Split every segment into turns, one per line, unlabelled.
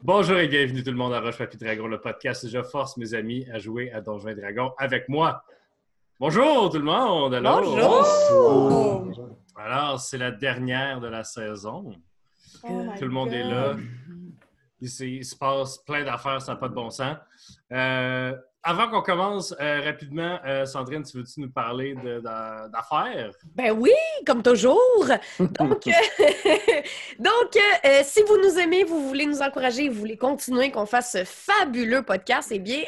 Bonjour et bienvenue tout le monde à Roche Papier Dragon, le podcast où je force mes amis à jouer à Donjons et Dragons avec moi. Bonjour tout le monde! Allô?
Bonjour!
Alors, c'est la dernière de la saison.
Oh
Tout le monde est là. Il se passe plein d'affaires, ça n'a pas de bon sens. Avant qu'on commence rapidement, Sandrine, tu veux-tu nous parler d'affaires?
Ben oui, comme toujours. Donc, si vous nous aimez, vous voulez nous encourager, vous voulez continuer qu'on fasse ce fabuleux podcast, eh bien,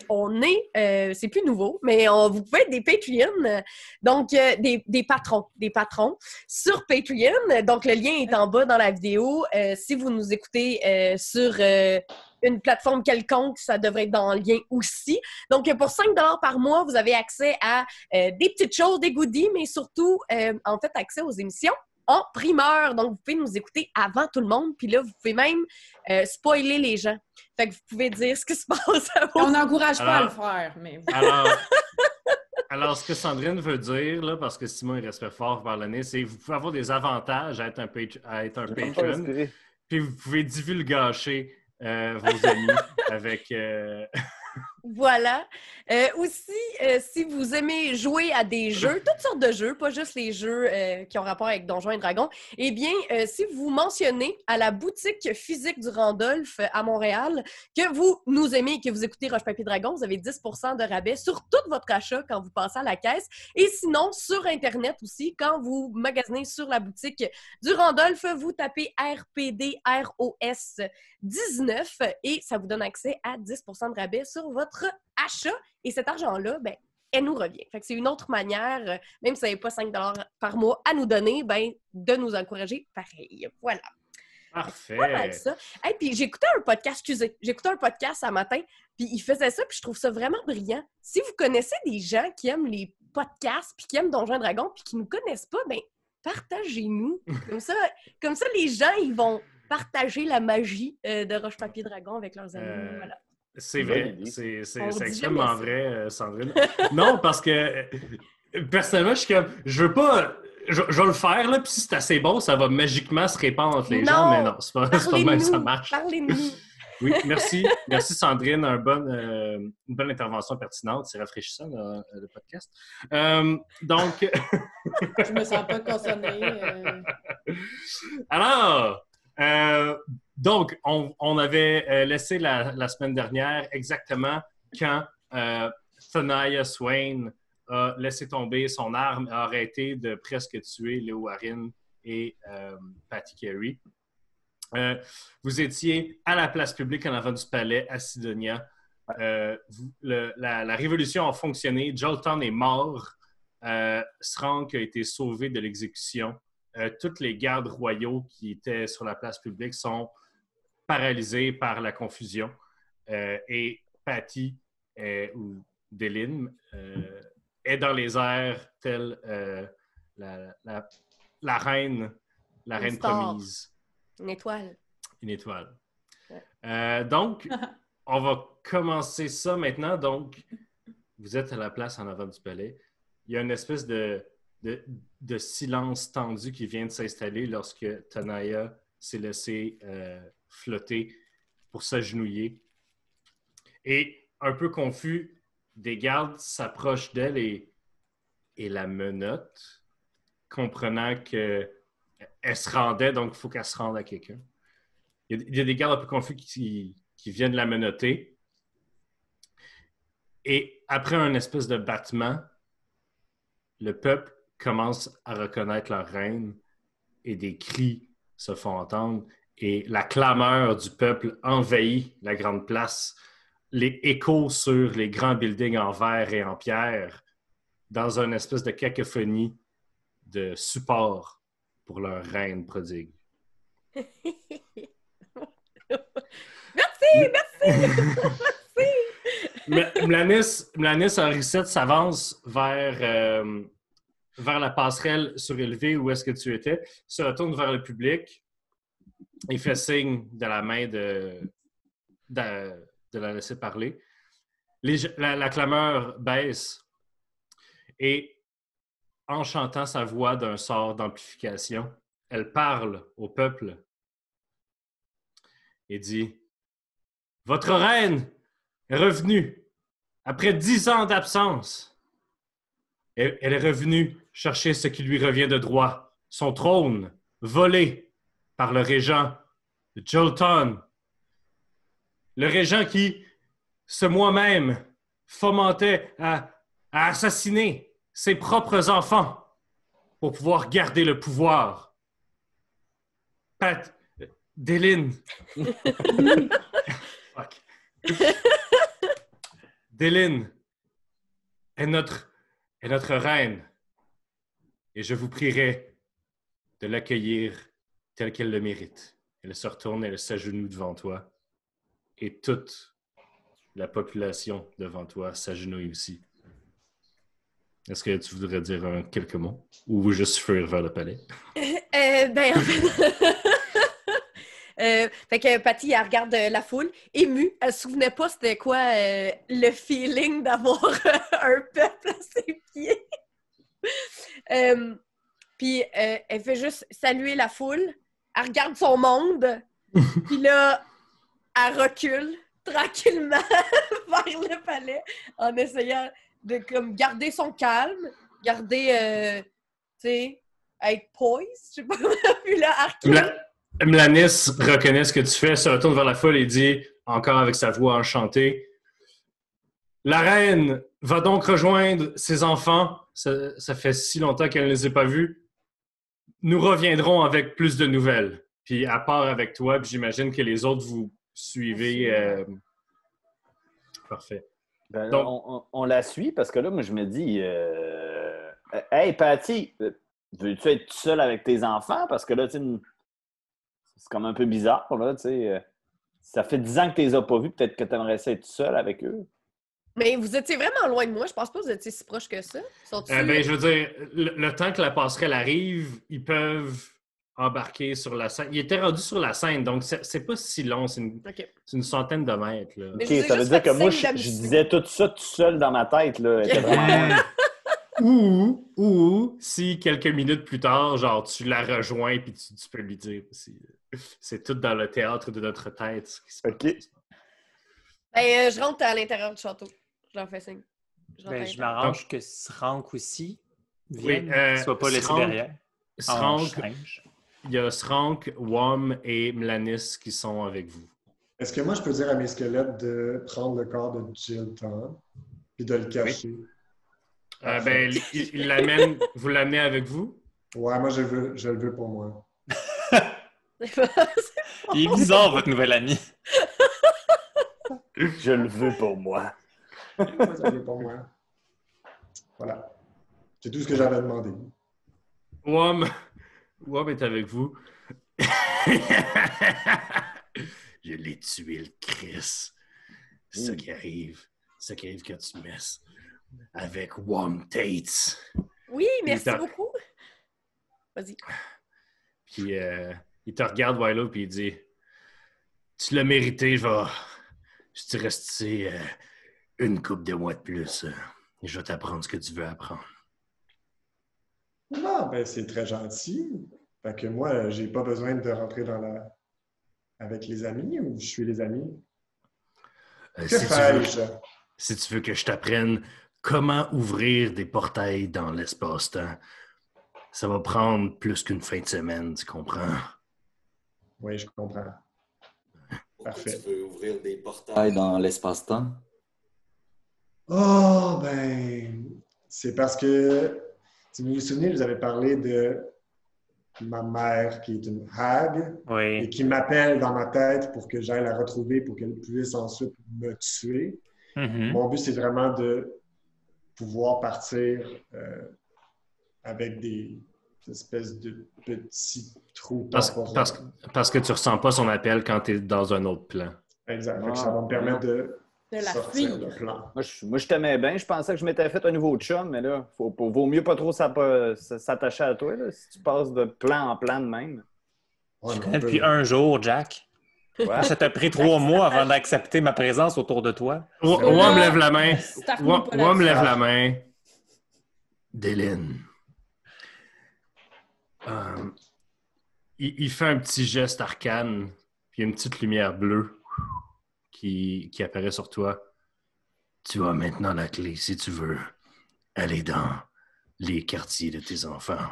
c'est plus nouveau, mais vous pouvez être des Patreons, donc des patrons sur Patreon. Donc, le lien est en bas dans la vidéo. Si vous nous écoutez sur une plateforme quelconque, ça devrait être dans le lien aussi. Donc, pour 5 $ par mois, vous avez accès à des petites choses, des goodies, mais surtout, en fait, accès aux émissions en primeur. Donc, vous pouvez nous écouter avant tout le monde. Puis là, vous pouvez même spoiler les gens. Fait que vous pouvez dire ce qui se passe à vos...
On n'encourage pas à le faire, mais...
Alors, ce que Sandrine veut dire, là, parce que Simon il respecte fort par l'année, c'est que vous pouvez avoir des avantages à être un patron, puis vous pouvez divulgacher vos amis avec...
Voilà. Aussi, si vous aimez jouer à des jeux, toutes sortes de jeux, pas juste les jeux qui ont rapport avec Donjons et Dragons, eh bien, si vous mentionnez à la boutique physique du Randolph à Montréal que vous nous aimez et que vous écoutez Roche Papier Dragon, vous avez 10% de rabais sur tout votre achat quand vous passez à la caisse. Et sinon, sur Internet aussi, quand vous magasinez sur la boutique du Randolph, vous tapez RPDROS 19 et ça vous donne accès à 10% de rabais sur votre achat. Et cet argent-là, ben, elle nous revient. Fait que c'est une autre manière, même si ça n'est pas 5 $ par mois à nous donner, ben, de nous encourager pareil. Voilà.
Parfait.
C'est pas mal ça. Hey, puis j'écoutais un podcast ce matin, puis il faisait ça, puis je trouve ça vraiment brillant. Si vous connaissez des gens qui aiment les podcasts, puis qui aiment Donjons et Dragons, puis qui ne nous connaissent pas, ben, partagez-nous. Comme ça, les gens, ils vont partager la magie de Roche Papier Dragon avec leurs amis. Voilà.
C'est vrai, c'est extrêmement vrai, Sandrine. Non, parce que personnellement, je suis comme, je veux pas, je vais le faire, là, puis si c'est assez bon, ça va magiquement se répandre entre les gens, mais non, c'est pas même ça marche.
Parlez-nous.
Oui, merci Sandrine, une bonne intervention pertinente, c'est rafraîchissant le podcast. Donc...
Je me sens pas concernée.
Alors... donc, on avait laissé la semaine dernière exactement quand Thania Swain a laissé tomber son arme et a arrêté de presque tuer Léo Harin et Patty Carey. Vous étiez à la place publique en avant du palais à Sidonia. La révolution a fonctionné. Jolton est mort. Srank a été sauvé de l'exécution. Tous les gardes royaux qui étaient sur la place publique sont paralysés par la confusion. Et Patty ou Deline est dans les airs telle la reine promise.
Une étoile.
Une étoile.
Ouais.
Donc, on va commencer ça maintenant. Donc, vous êtes à la place en avant du palais. Il y a une espèce de silence tendu qui vient de s'installer lorsque Thania s'est laissée flotter pour s'agenouiller. Et un peu confus, des gardes s'approchent d'elle et la menottent, comprenant qu'elle se rendait, donc il faut qu'elle se rende à quelqu'un. Il y a des gardes un peu confus qui viennent la menotter. Et après un espèce de battement, le peuple commence à reconnaître leur reine et des cris se font entendre et la clameur du peuple envahit la grande place. Les échos sur les grands buildings en verre et en pierre dans une espèce de cacophonie de support pour leur reine prodigue.
Merci!
Mlanis Orissette s'avance vers la passerelle surélevée où est-ce que tu étais, se retourne vers le public et fait signe de la main de la laisser parler. La clameur baisse et en chantant sa voix d'un sort d'amplification, elle parle au peuple et dit votre reine est revenue après 10 ans d'absence. Elle est revenue chercher ce qui lui revient de droit, son trône, volé par le régent Jolton. Le régent qui, ce mois-même, fomentait à assassiner ses propres enfants pour pouvoir garder le pouvoir. Déline. Fuck. Déline est notre reine et je vous prierai de l'accueillir telle qu'elle le mérite. Elle se retourne, elle s'agenouille devant toi et toute la population devant toi s'agenouille aussi. Est-ce que tu voudrais dire quelques mots ou juste fuir vers le palais?
En fait... fait que Patty, elle regarde la foule, émue. Elle se souvenait pas c'était quoi le feeling d'avoir un peuple à ses pieds. Puis elle fait juste saluer la foule. Elle regarde son monde. Puis là, elle recule tranquillement vers le palais en essayant de comme garder son calme, garder, tu sais, être poise, je sais pas. Puis là, elle recule.
Mlanis reconnaît ce que tu fais, se retourne vers la foule et dit, encore avec sa voix enchantée, « La reine va donc rejoindre ses enfants. Ça fait si longtemps qu'elle ne les a pas vus. Nous reviendrons avec plus de nouvelles. » Puis à part avec toi, puis j'imagine que les autres vous suivez. Parfait.
Ben,
Donc,
on la suit parce que là, moi, je me dis Hey, Patty, veux-tu être tout seul avec tes enfants? Parce que là, tu sais, c'est comme un peu bizarre, là, tu sais. Ça fait 10 ans que tu les as pas vus, peut-être que tu aimerais ça être tout seul avec eux.
Mais vous étiez vraiment loin de moi. Je pense pas que vous étiez si proche que ça.
Je veux dire, le temps que la passerelle arrive, ils peuvent embarquer sur la scène. Ils étaient rendus sur la scène, donc c'est pas si long. C'est une centaine de mètres. Là.
OK, ça veut dire que moi, je disais tout ça tout seul dans ma tête. Là. Okay. Vraiment...
ou si quelques minutes plus tard, genre, tu la rejoins puis tu peux lui dire aussi. C'est tout dans le théâtre de notre tête. Ce qui se passe.
OK.
Je rentre à l'intérieur du château. Je leur fais signe.
Je m'arrange que Srank aussi vienne, ne soit pas laissé derrière.
Il y a Srank, Wom et Mlanis qui sont avec vous.
Est-ce que moi, je peux dire à mes squelettes de prendre le corps de Jilton et de le cacher?
Oui. Vous l'amenez avec vous?
Ouais, moi, je le veux pour moi.
Il est bizarre, votre nouvel ami.
Je le veux pour moi.
Moi, je le veux pour moi. Voilà. C'est tout ce que j'avais demandé.
Wom est avec vous. Je l'ai tué, le Chris. C'est ça qui arrive. C'est ça qui arrive quand tu messes avec Wom Tate.
Oui, merci beaucoup. Vas-y.
Puis il te regarde, Wilo, puis il dit, tu l'as mérité, je te rester une couple de mois de plus. Je vais t'apprendre ce que tu veux apprendre.
Ah, ben c'est très gentil. Fait que moi, j'ai pas besoin de rentrer avec les amis ou je suis les amis. Que fais-je?
Si tu veux que je t'apprenne comment ouvrir des portails dans l'espace-temps, ça va prendre plus qu'une fin de semaine, tu comprends?
Oui, je comprends. Parfait.
Tu veux ouvrir des portails dans l'espace-temps?
Oh, ben, c'est parce que, si vous vous souvenez, je vous avais parlé de ma mère qui est une hag et qui m'appelle dans ma tête pour que j'aille la retrouver pour qu'elle puisse ensuite me tuer. Mm-hmm. Mon but, c'est vraiment de pouvoir partir avec des espèces de petits trous temporaires.
Parce que tu ressens pas son appel quand tu es dans un autre plan.
Exact. Ça va me permettre de
la
sortir
fuir.
le plan.
Moi, je t'aimais bien. Je pensais que je m'étais fait un nouveau chum, mais là, vaut mieux pas trop s'attacher à toi là, si tu passes de plan en plan de même.
Ouais, je connais depuis un jour, Jack. Ouais. Ça t'a pris 3 mois avant d'accepter ma présence autour de toi.
Wom lève la main. Wom lève la main. Déline. Il fait un petit geste arcane, puis une petite lumière bleue qui apparaît sur toi. Tu as maintenant la clé si tu veux aller dans les quartiers de tes enfants.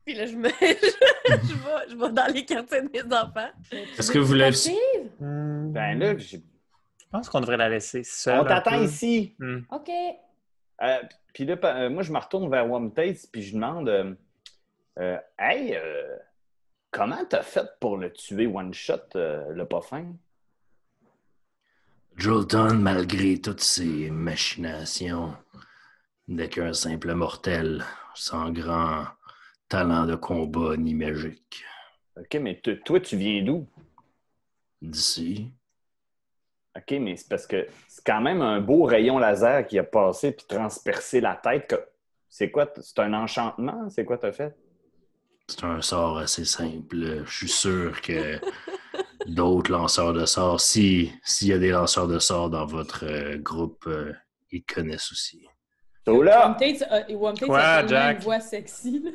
Puis là, je vais dans les quartiers de mes enfants.
Est-ce que vous l'avez...
Ben là,
Je pense qu'on devrait la laisser seule.
on t'attend ici.
OK.
Puis là, moi, je me retourne vers Womtates puis je demande Hey, comment t'as fait pour le tuer one shot, le pas fin?
Jolton, malgré toutes ses machinations, n'est qu'un simple mortel, sans grand talent de combat ni magique.
OK, mais toi, tu viens d'où?
D'ici.
OK, mais c'est parce que c'est quand même un beau rayon laser qui a passé puis transpercé la tête. C'est quoi? C'est un enchantement? C'est quoi t'as fait?
C'est un sort assez simple. Je suis sûr que d'autres lanceurs de sorts, s'il y a des lanceurs de sorts dans votre groupe, ils connaissent aussi.
Sola!
Womtates
Quoi,
a tellement
Jack?
une voix sexy. Là.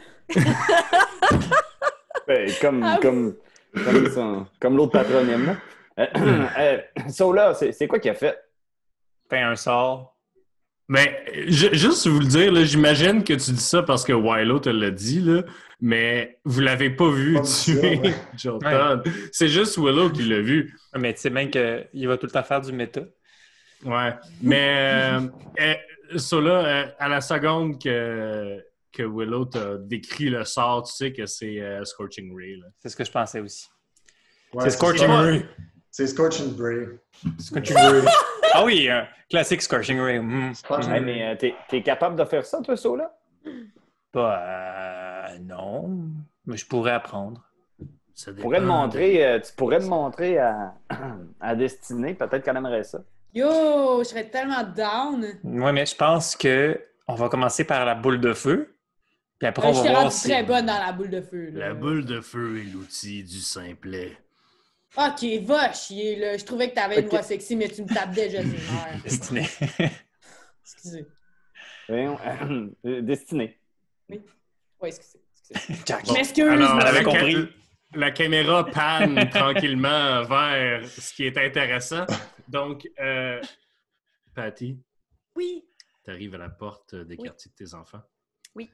Ben, comme l'autre patronyme. Sola, c'est quoi qu'il a fait?
Fais un sort.
Mais juste vous le dire, là, j'imagine que tu dis ça parce que Wilo te l'a dit, là, mais vous l'avez pas vu
Pas
tuer
ça, ouais.
Jolton. C'est juste Willow qui l'a vu.
Mais tu sais bien qu'il va tout le temps faire du méta.
Ouais. Mais ça là, à la seconde que Willow t'a décrit le sort, tu sais que c'est Scorching Ray. Là.
C'est ce que je pensais aussi.
Ouais,
C'est Scorching
ça.
Ray.
C'est Scorching Bray.
Scorching Ray. Ah oui, classique Scorching Ray.
Hey, mais t'es capable de faire ça, toi, Sola?
Non. Mais je pourrais apprendre.
Ça
Tu pourrais te montrer à Destinée. Peut-être qu'elle aimerait ça.
Yo, je serais tellement down.
Oui, mais je pense que on va commencer par la boule de feu. Puis après,
Je
on va
suis
voir
rendue
si...
très bonne dans la boule de feu. Là.
La boule de feu est l'outil du simplet.
OK, va chier, là. Je trouvais que t'avais une voix sexy, mais tu me tapes déjà sur l'heure.
Destiné.
Excusez.
Voyons, Destinée.
Oui, excusez.
Jack.
Je m'excuse.
Alors,
Elle avait
la
compris.
La caméra panne tranquillement vers ce qui est intéressant. Donc, Patty,
Oui.
tu arrives à la porte des quartiers de tes enfants.
Oui.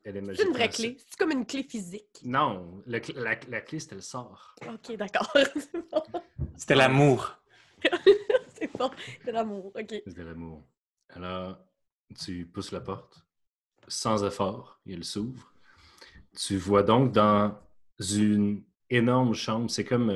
Elle est
C'est une vraie clé. C'est comme une clé physique.
Non, la clé, c'était le sort.
OK, d'accord. C'est bon.
C'était l'amour.
C'est bon. C'est l'amour. OK.
C'était l'amour. Alors, tu pousses la porte. Sans effort, elle s'ouvre. Tu vois donc dans une énorme chambre, c'est comme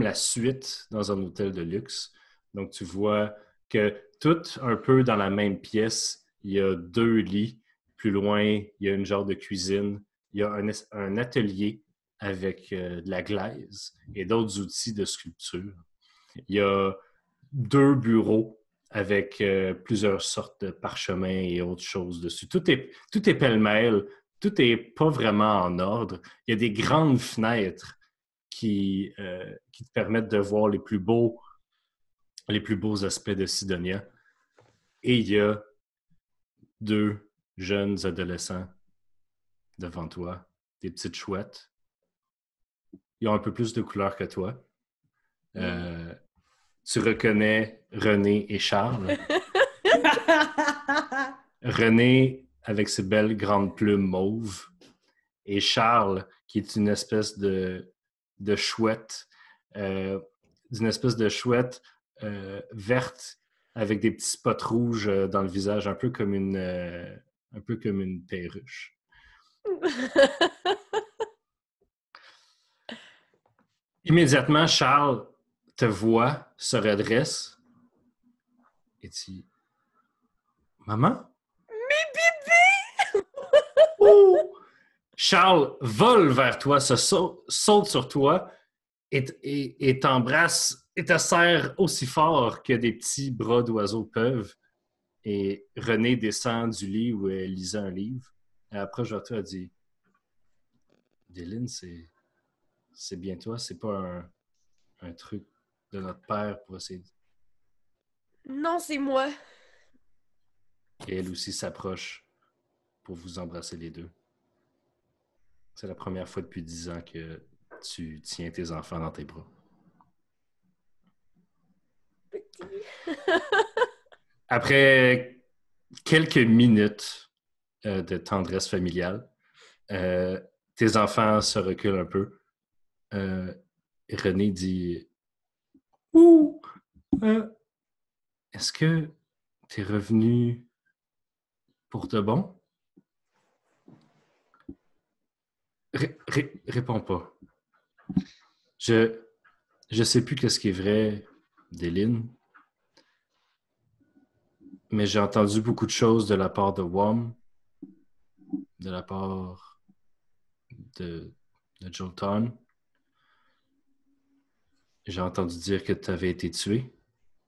la suite dans un hôtel de luxe. Donc, tu vois que tout un peu dans la même pièce, il y a 2 lits. Plus loin, il y a une genre de cuisine. Il y a un atelier avec de la glaise et d'autres outils de sculpture. Il y a 2 bureaux avec plusieurs sortes de parchemins et autres choses dessus. Tout est pêle-mêle. Tout n'est pas vraiment en ordre. Il y a des grandes fenêtres qui te permettent de voir les plus beaux aspects de Sidonia. Et il y a 2 jeunes adolescents devant toi, des petites chouettes. Ils ont un peu plus de couleurs que toi. Tu reconnais René et Charles. René avec ses belles grandes plumes mauves et Charles qui est une espèce de chouette, d'une espèce de chouette verte avec des petits spots rouges dans le visage, un peu comme une perruche. Immédiatement, Charles te voit, se redresse et dit « Maman? » Oh! Charles vole vers toi, saute sur toi et t'embrasse et te serre aussi fort que des petits bras d'oiseaux peuvent. Et René descend du lit où elle lisait un livre. Et après, toi, elle dit Dylan, c'est bien toi, c'est pas un truc de notre père pour essayer.
Non, c'est moi.
Et elle aussi s'approche pour vous embrasser les deux. C'est la première fois depuis 10 ans que tu tiens tes enfants dans tes bras. Après quelques minutes de tendresse familiale, tes enfants se reculent un peu. René dit « Ouh! Est-ce que tu es revenu pour de bon? » Réponds pas. Je sais plus qu'est-ce qui est vrai d'Éline, mais j'ai entendu beaucoup de choses de la part de Wom, de la part de Jolton. J'ai entendu dire que tu avais été tué.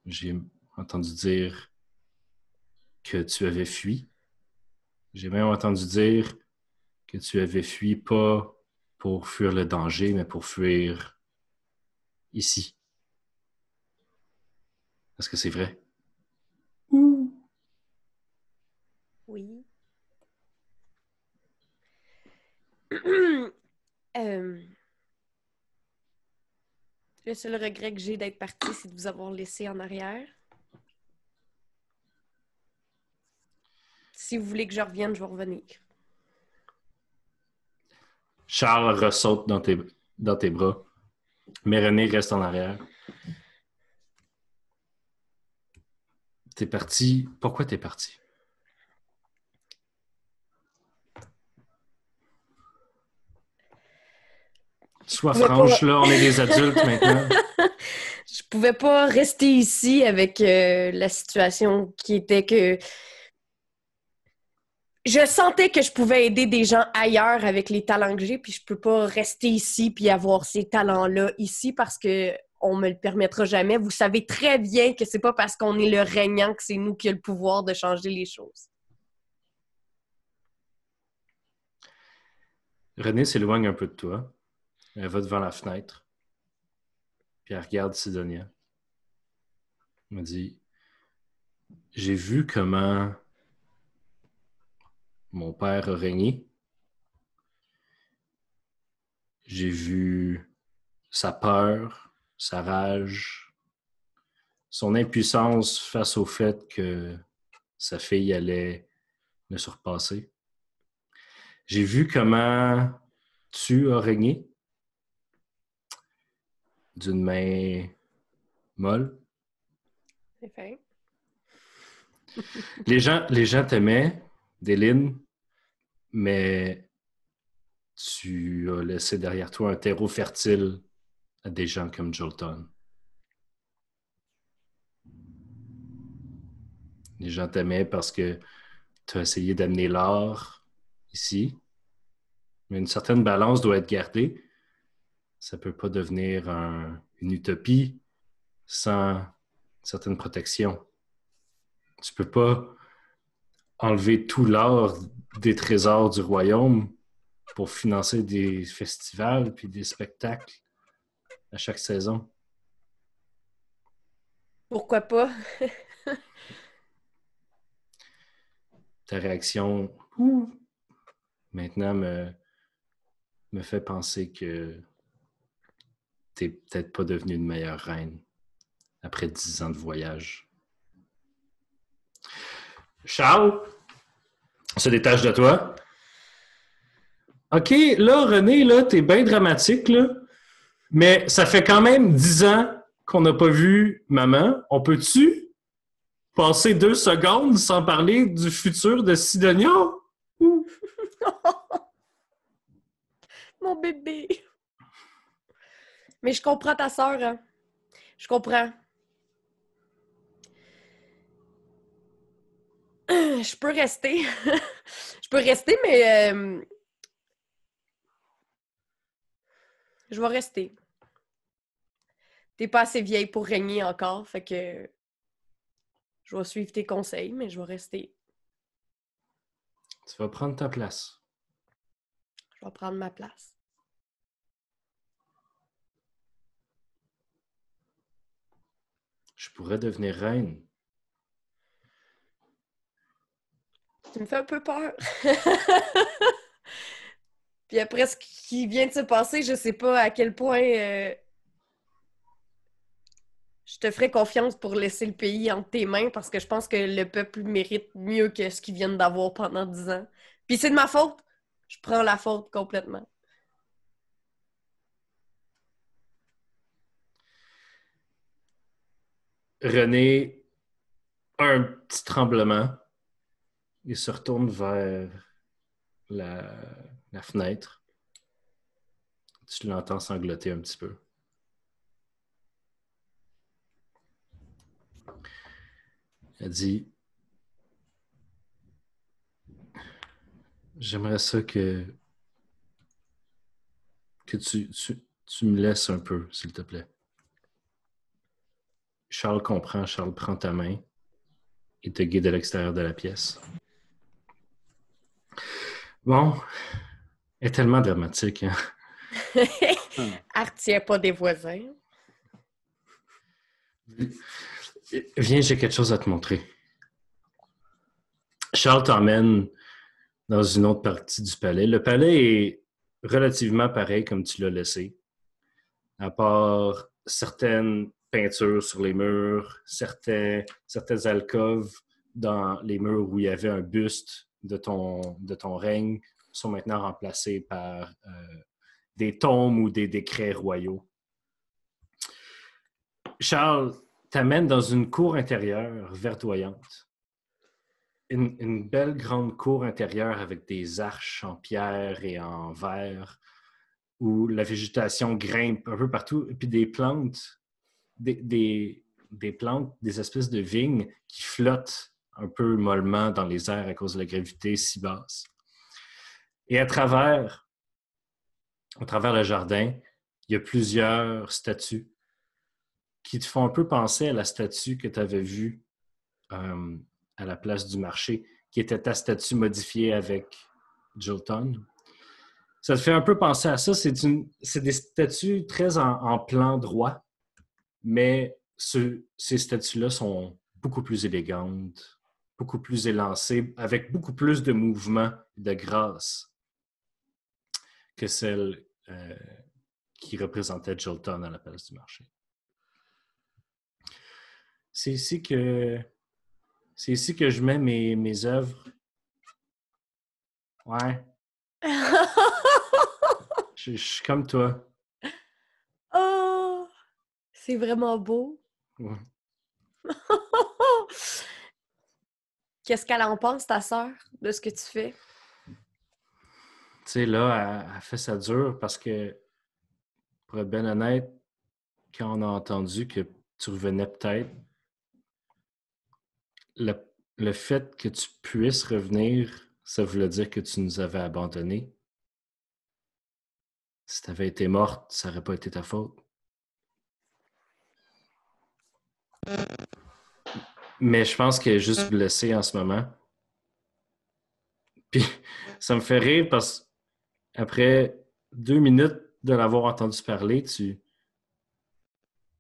J'ai entendu dire que tu avais fui. J'ai même entendu dire que tu avais fui pas pour fuir le danger, mais pour fuir ici. Est-ce que c'est vrai?
Oui. Le seul regret que j'ai d'être partie, c'est de vous avoir laissé en arrière. Si vous voulez que je revienne, je vais revenir.
Charles ressaute dans tes bras, mais René reste en arrière. T'es parti. Pourquoi t'es parti? Sois franche, là, on est des adultes maintenant.
Je pouvais pas rester ici avec la situation qui était que je sentais que je pouvais aider des gens ailleurs avec les talents que j'ai, puis je peux pas rester ici puis avoir ces talents-là ici parce que on me le permettra jamais. Vous savez très bien que c'est pas parce qu'on est le régnant que c'est nous qui a le pouvoir de changer les choses.
Renée s'éloigne un peu de toi. Elle va devant la fenêtre. Puis elle regarde Sidonia. Elle me dit, j'ai vu comment mon père a régné. J'ai vu sa peur, sa rage, son impuissance face au fait que sa fille allait le surpasser. J'ai vu comment tu as régné d'une main molle.
C'est fin.
Les gens t'aimaient, Déline, mais tu as laissé derrière toi un terreau fertile à des gens comme Jolton. Les gens t'aimaient parce que tu as essayé d'amener l'art ici, mais une certaine balance doit être gardée. Ça ne peut pas devenir une utopie sans une certaine protection. Tu ne peux pas enlever tout l'art des trésors du royaume pour financer des festivals puis des spectacles à chaque saison.
Pourquoi pas?
Ta réaction maintenant me fait penser que t'es peut-être pas devenue une meilleure reine après 10 ans de voyage. Charles se détache de toi. OK, là, René, là, t'es bien dramatique, là, mais ça fait quand même 10 ans qu'on n'a pas vu maman. On peut-tu passer 2 secondes sans parler du futur de Sidonia?
Mon bébé! Mais je comprends ta sœur, hein? Je comprends. Je peux rester. Je peux rester, mais je vais rester. T'es pas assez vieille pour régner encore, fait que je vais suivre tes conseils, mais je vais rester.
Tu vas prendre ta place.
Je vais prendre ma place.
Je pourrais devenir reine.
Tu me fais un peu peur. Puis après ce qui vient de se passer, je sais pas à quel point je te ferai confiance pour laisser le pays entre tes mains parce que je pense que le peuple mérite mieux que ce qu'ils viennent d'avoir pendant 10 ans. Puis c'est de ma faute. Je prends la faute complètement.
René a un petit tremblement. Il se retourne vers la fenêtre. Tu l'entends sangloter un petit peu. Elle dit « J'aimerais ça que tu me laisses un peu, s'il te plaît. » Charles comprend, Charles prend ta main et te guide à l'extérieur de la pièce. Bon, elle est tellement dramatique, hein?
Elle retient pas des voisins.
Viens, j'ai quelque chose à te montrer. Charles t'emmène dans une autre partie du palais. Le palais est relativement pareil comme tu l'as laissé, à part certaines peintures sur les murs, certaines alcôves dans les murs où il y avait un buste de ton règne sont maintenant remplacés par des tombes ou des décrets royaux. Charles t'amène dans une cour intérieure verdoyante. Une belle grande cour intérieure avec des arches en pierre et en verre où la végétation grimpe un peu partout et puis des plantes, des plantes, des espèces de vignes qui flottent un peu mollement dans les airs à cause de la gravité si basse. Et à travers le jardin, il y a plusieurs statues qui te font un peu penser à la statue que tu avais vue à la place du marché, qui était ta statue modifiée avec Jolton. Ça te fait un peu penser à ça. C'est des statues très en plan droit, mais ces statues-là sont beaucoup plus élégantes, beaucoup plus élancées, avec beaucoup plus de mouvement, de grâce que celle qui représentait Jolton à la place du marché. C'est ici que je mets mes œuvres. Ouais. Je suis comme toi.
Oh! C'est vraiment beau.
Ouais.
Qu'est-ce qu'elle en pense, ta sœur, de ce que tu fais?
Tu sais, là, elle fait ça dur parce que, pour être bien honnête, quand on a entendu que tu revenais peut-être, le fait que tu puisses revenir, ça voulait dire que tu nous avais abandonnés. Si tu avais été morte, ça n'aurait pas été ta faute. Mais je pense qu'elle est juste blessée en ce moment. Puis ça me fait rire parce qu'après 2 minutes de l'avoir entendu parler, tu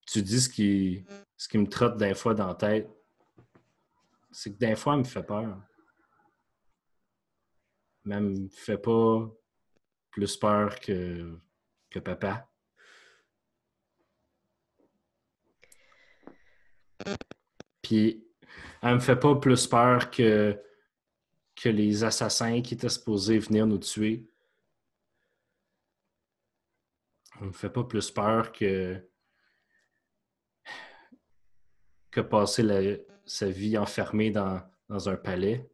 dis ce qui me trotte d'un fois dans la tête. C'est que d'un fois, elle me fait peur. Mais elle me fait pas plus peur que papa. Puis elle me fait pas plus peur que les assassins qui étaient supposés venir nous tuer. Elle me fait pas plus peur que passer sa vie enfermée dans un palais.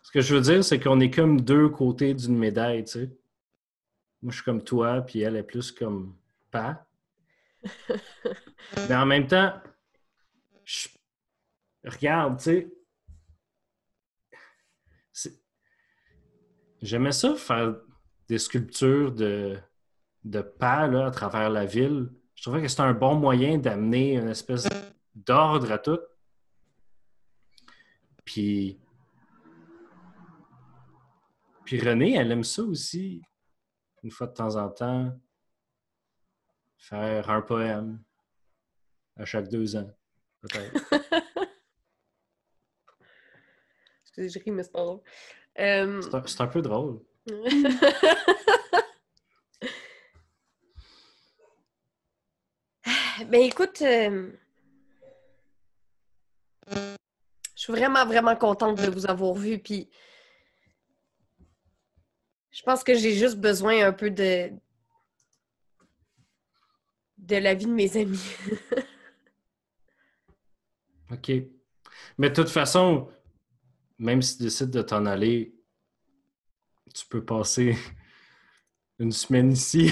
Ce que je veux dire, c'est qu'on est comme deux côtés d'une médaille, tu sais. Moi, je suis comme toi, puis elle est plus comme pas. Mais en même temps, regarde, tu sais, j'aimais ça faire des sculptures de pas là, à travers la ville. Je trouvais que c'était un bon moyen d'amener une espèce d'ordre à tout. Puis Renée, elle aime ça aussi, une fois de temps en temps, faire un poème à chaque 2 ans, peut-être.
Je ris, mais c'est pas drôle.
C'est un peu drôle.
Ben écoute, je suis vraiment, vraiment contente de vous avoir vu, puis je pense que j'ai juste besoin un peu de l'avis de mes amis.
OK. Mais de toute façon, même si tu décides de t'en aller, tu peux passer une semaine ici.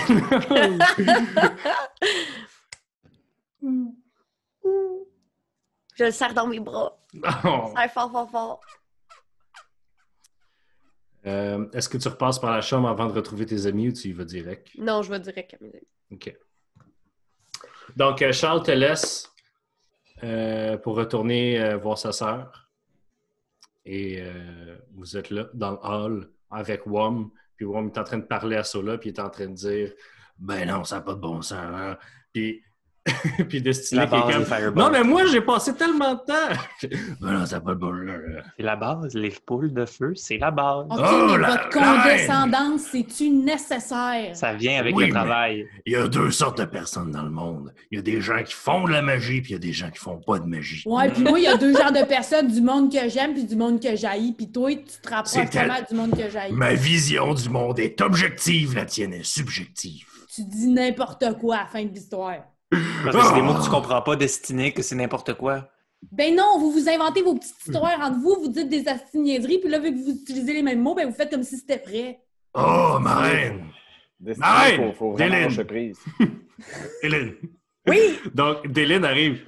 Je le serre dans mes bras.
Oh.
Serre fort, fort, fort.
Est-ce que tu repasses par la chambre avant de retrouver tes amis ou tu y vas direct?
Non, je vais direct à mes amis.
OK. Donc, Charles te laisse pour retourner voir sa sœur. Et vous êtes là, dans le hall, avec Wom. Puis Wom est en train de parler à Sola, puis il est en train de dire « Ben non, ça n'a pas de bon sens. Hein? » Puis puis Destiné qui est comme « Non, mais moi, j'ai passé tellement de temps! » Ben non, ça n'a pas de bon sens.
C'est la base. Les poules de feu, c'est la base.
OK,
Oh,
mais votre condescendance, c'est-tu nécessaire?
Ça vient avec
Oui,
le travail.
Il y a deux sortes de personnes dans le monde. Il y a des gens qui font de la magie, puis il y a des gens qui font pas de magie.
Ouais, puis moi, il y a deux genres de personnes, du monde que j'aime puis du monde que j'haïs. Puis toi, tu te rapproches vraiment du monde que j'haïs.
Ma vision du monde est objective, la tienne est subjective.
Tu dis n'importe quoi à la fin de l'histoire.
Parce que c'est des mots que tu comprends pas, Destiné, que c'est n'importe quoi.
Ben non, vous vous inventez vos petites histoires entre vous, vous dites des astiniaiseries, puis là, vu que vous utilisez les mêmes mots, ben vous faites comme si c'était vrai.
Oh, ma reine!
Destiné,
Ma reine!
faut vraiment
Dylan!
lâcher prise.
Hélène.
Oui!
Donc, Dylan arrive.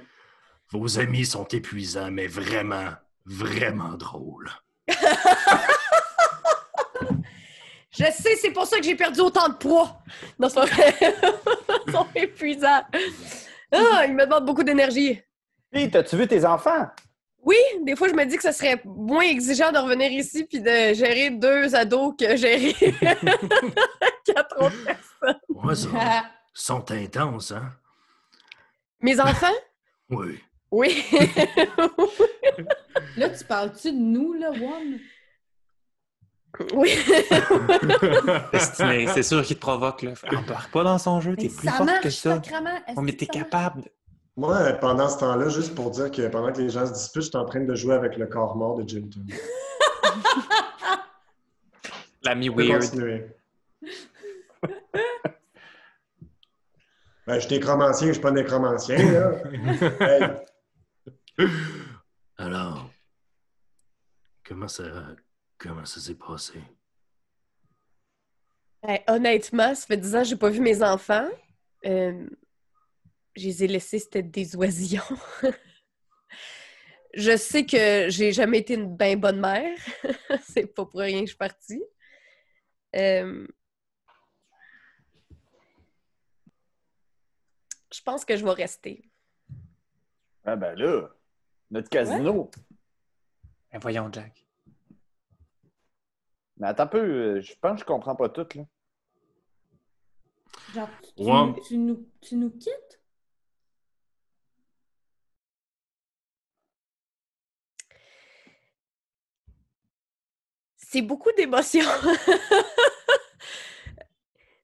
Vos amis sont épuisants, mais vraiment, vraiment drôles.
Je sais, c'est pour ça que j'ai perdu autant de poids. Non, c'est pas vrai. Ils sont épuisants. Ah, ils me demandent beaucoup d'énergie.
Puis, t'as-tu vu tes enfants?
Oui, des fois, je me dis que ce serait moins exigeant de revenir ici puis de gérer 2 ados que gérer 4 autres personnes.
Ouais, ça, sont intenses, hein?
Mes enfants?
Oui.
Oui.
Là, tu parles-tu de nous, là, One?
Oui.
Destiné, c'est sûr qu'il te provoque, là. Embarque pas dans son jeu, t'es plus forte que ça. Oh, mais t'es capable.
Moi, pendant ce temps-là, juste pour dire que pendant que les gens se disputent, je suis en train de jouer avec le corps mort de Jim Toon.
L'ami
Je peux
weird.
continuer. Ben, je suis nécromancien, je suis pas nécromancien, là. Hey.
Alors, comment ça s'est passé?
Ben, honnêtement, ça fait 10 ans que j'ai pas vu mes enfants. Je les ai laissés, c'était des oisillons. Je sais que j'ai jamais été une bien bonne mère. C'est pas pour rien que je suis partie. Je pense que je vais rester.
Ah ben là, notre casino.
Ben voyons, Jack.
Mais attends un peu, je pense que je comprends pas tout, là.
Genre,
Ouais.
tu nous quittes?
C'est beaucoup d'émotions.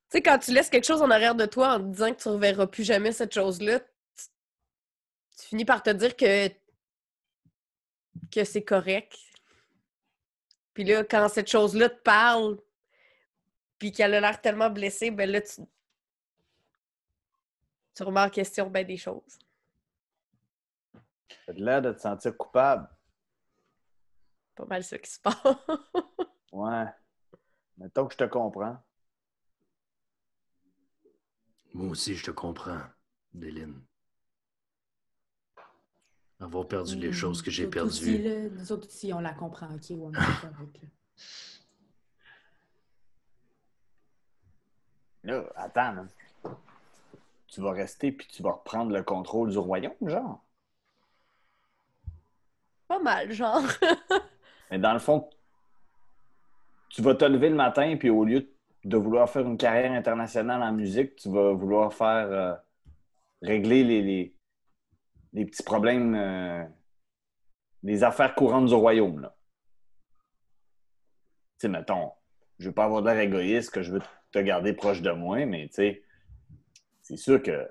Tu sais, quand tu laisses quelque chose en arrière de toi en te disant que tu ne reverras plus jamais cette chose-là, tu finis par te dire que c'est correct. Puis là, quand cette chose-là te parle, puis qu'elle a l'air tellement blessée, ben là, tu remets en question ben des choses.
T'as l'air de te sentir coupable.
Pas mal ça qui se passe.
Ouais. Mettons que je te comprends.
Moi aussi, je te comprends, Dylan. Avoir perdu les choses que j'ai
Nous autres aussi,
perdues.
là, nous autres aussi, on la comprend, OK? Ouais, c'est correct, là.
Là, attends, là. Tu vas rester puis tu vas reprendre le contrôle du royaume, genre.
Pas mal, genre.
Mais dans le fond, tu vas te lever le matin puis au lieu de vouloir faire une carrière internationale en musique, tu vas vouloir faire régler les petits problèmes, les affaires courantes du royaume, là. sais, mettons, je veux pas avoir de l'air égoïste, que je veux te garder proche de moi, mais tu sais, c'est sûr que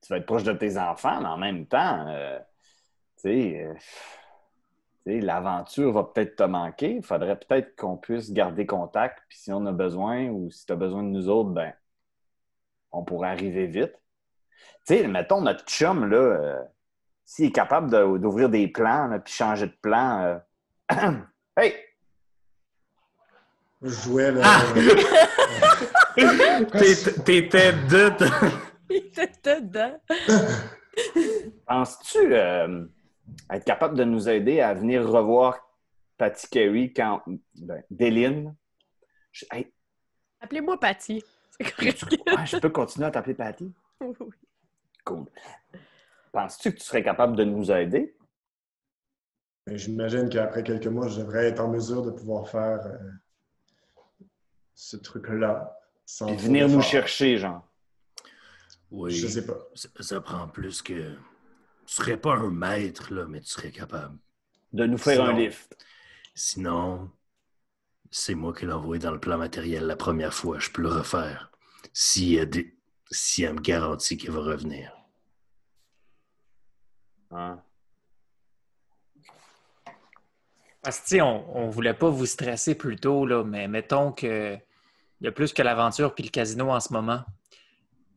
tu vas être proche de tes enfants, mais en même temps, tu sais, l'aventure va peut-être te manquer. Il faudrait peut-être qu'on puisse garder contact, puis si on a besoin ou si tu as besoin de nous autres, ben, on pourrait arriver vite. Tu sais, mettons, notre chum, là, s'il est capable d'ouvrir des plans, là, puis changer de plan, hey!
Je jouais, là.
T'étais dedans.
T'étais dedans.
Penses-tu être capable de nous aider à venir revoir Patty Carey quand... Déline? Hey,
Appelez-moi Patty. C'est correct.
ouais, je peux continuer à t'appeler Patty?
Oui.
Cool. Penses-tu que tu serais capable de nous aider?
J'imagine qu'après quelques mois, je devrais être en mesure de pouvoir faire ce truc-là.
Puis venir nous chercher, genre.
Oui.
Je sais pas.
Ça prend plus que... Tu serais pas un maître, là, mais tu serais capable.
De nous faire un lift.
Sinon, c'est moi qui l'ai envoyé dans le plan matériel la première fois. Je peux le refaire. Si elle me garantit qu'il va revenir.
Hein?
Parce que, on voulait pas vous stresser plus tôt, là, mais mettons que il y a plus que l'aventure puis le casino en ce moment.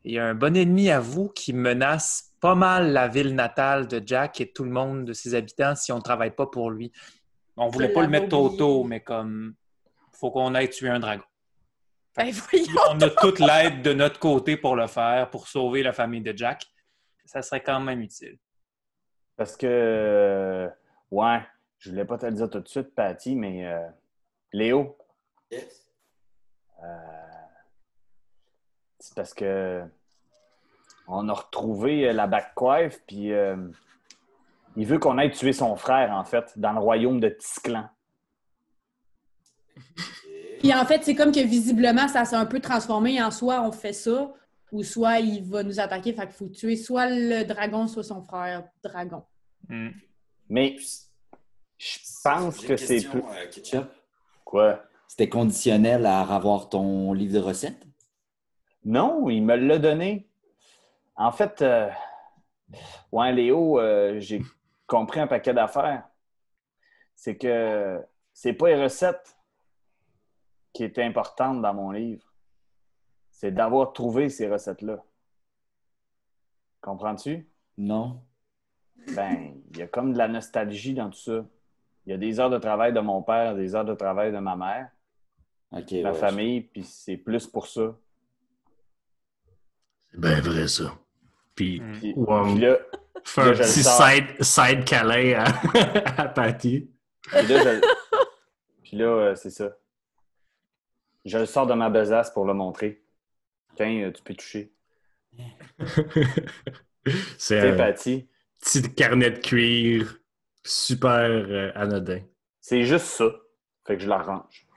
Il y a un bon ennemi à vous qui menace pas mal la ville natale de Jack et tout le monde de ses habitants si on ne travaille pas pour lui. On voulait pas le mettre trop tôt, mais comme faut qu'on aille tuer un dragon.
Ben voyons!
On a toute l'aide de notre côté pour le faire, pour sauver la famille de Jack. Ça serait quand même utile.
Parce que... ouais, je voulais pas te le dire tout de suite, Patty, mais... Léo?
Yes.
C'est parce que... On a retrouvé la Backquive, puis il veut qu'on aille tuer son frère, en fait, dans le royaume de Tisclan.
Puis en fait, c'est comme que visiblement, ça s'est un peu transformé en soit on fait ça, ou soit il va nous attaquer. Fait qu'il faut tuer soit le dragon, soit son frère dragon.
Mm.
Mais je pense que c'est plus...
Ketchup.
Quoi?
C'était conditionnel à avoir ton livre de recettes?
Non, il me l'a donné. En fait, ouais, Léo, j'ai compris un paquet d'affaires. C'est que c'est pas les recettes qui étaient importantes dans mon livre. C'est d'avoir trouvé ces recettes-là. Comprends-tu?
Non.
Ben, il y a comme de la nostalgie dans tout ça. Il y a des heures de travail de mon père, des heures de travail de ma mère, ma famille, puis c'est plus pour ça.
C'est bien vrai, ça. Puis,
Puis là,
fais un petit side câlin à Patty.
Puis là, c'est ça. Je le sors de ma besace pour le montrer. Tiens, tu peux toucher.
C'est un
Patty.
petit carnet de cuir super anodin.
C'est juste ça. Fait que je la range.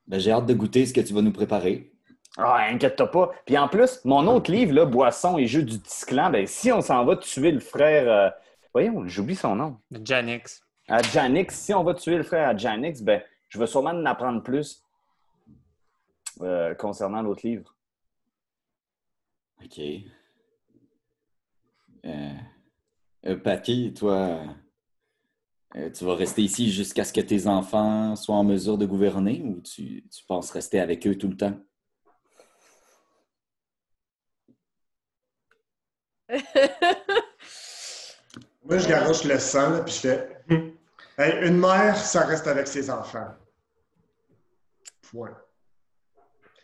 Ben, j'ai hâte de goûter ce que tu vas nous préparer.
Ah, inquiète-toi pas. Puis en plus, mon autre livre, là, Boisson et jeux du Tisclan, ben si on s'en va tuer le frère... voyons, j'oublie son nom.
Janix.
À Janix. Si on va tuer le frère à Janix, ben je vais sûrement en apprendre plus concernant l'autre livre.
OK. Patty, toi, tu vas rester ici jusqu'à ce que tes enfants soient en mesure de gouverner ou tu penses rester avec eux tout le temps?
Moi, je garoche le sang, là, puis je fais hey, une mère, ça reste avec ses enfants. Point.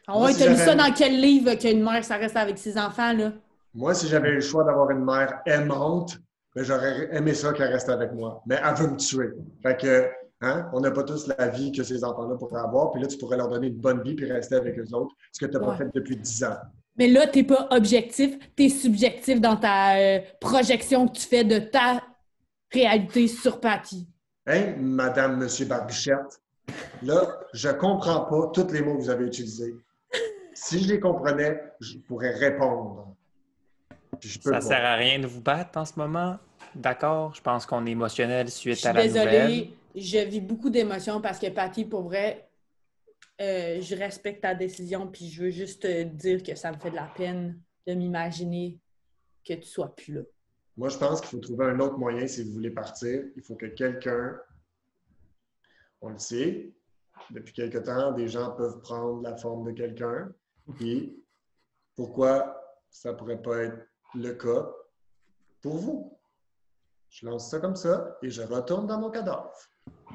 Ah ouais, t'as lu ça dans quel livre qu'une mère, ça reste avec ses enfants, là?
Moi, si j'avais eu le choix d'avoir une mère aimante, ben, j'aurais aimé ça qu'elle reste avec moi. Mais elle veut me tuer. Fait que, hein, on n'a pas tous la vie que ces enfants-là pourraient avoir, puis là, tu pourrais leur donner une bonne vie puis rester avec eux autres, ce que tu n'as pas fait depuis 10 ans.
Mais là, t'es pas objectif, t'es subjectif dans ta projection que tu fais de ta réalité sur Patty.
Hein, Madame, Monsieur Barbichette? Là, je comprends pas tous les mots que vous avez utilisés. Si je les comprenais, je pourrais répondre.
Ça sert à rien de vous battre en ce moment. D'accord? Je pense qu'on est émotionnel suite à la
désolée.
nouvelle.
je vis beaucoup d'émotions parce que Patty, pour vrai, je respecte ta décision puis je veux juste te dire que ça me fait de la peine de m'imaginer que tu sois plus là.
Moi, je pense qu'il faut trouver un autre moyen si vous voulez partir. Il faut que quelqu'un, on le sait, depuis quelque temps, des gens peuvent prendre la forme de quelqu'un. Puis, pourquoi ça pourrait pas être le cas pour vous? Je lance ça comme ça et je retourne dans mon cadavre.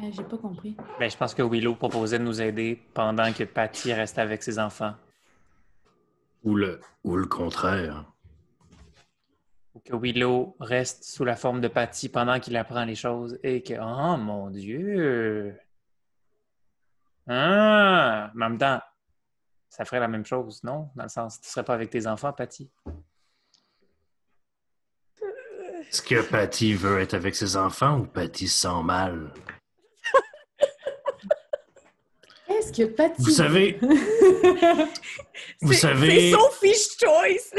J'ai pas compris.
Ben, je pense que Willow proposait de nous aider pendant que Patty reste avec ses enfants.
Ou le contraire.
Ou que Willow reste sous la forme de Patty pendant qu'il apprend les choses et que, oh mon Dieu! Ah! Mais en même temps, ça ferait la même chose, non? Dans le sens, tu serais pas avec tes enfants, Patty?
Est-ce que Patty veut être avec ses enfants ou Patty se sent mal?
Est-ce que Patty...
Vous savez...
C'est Sophie's Choice!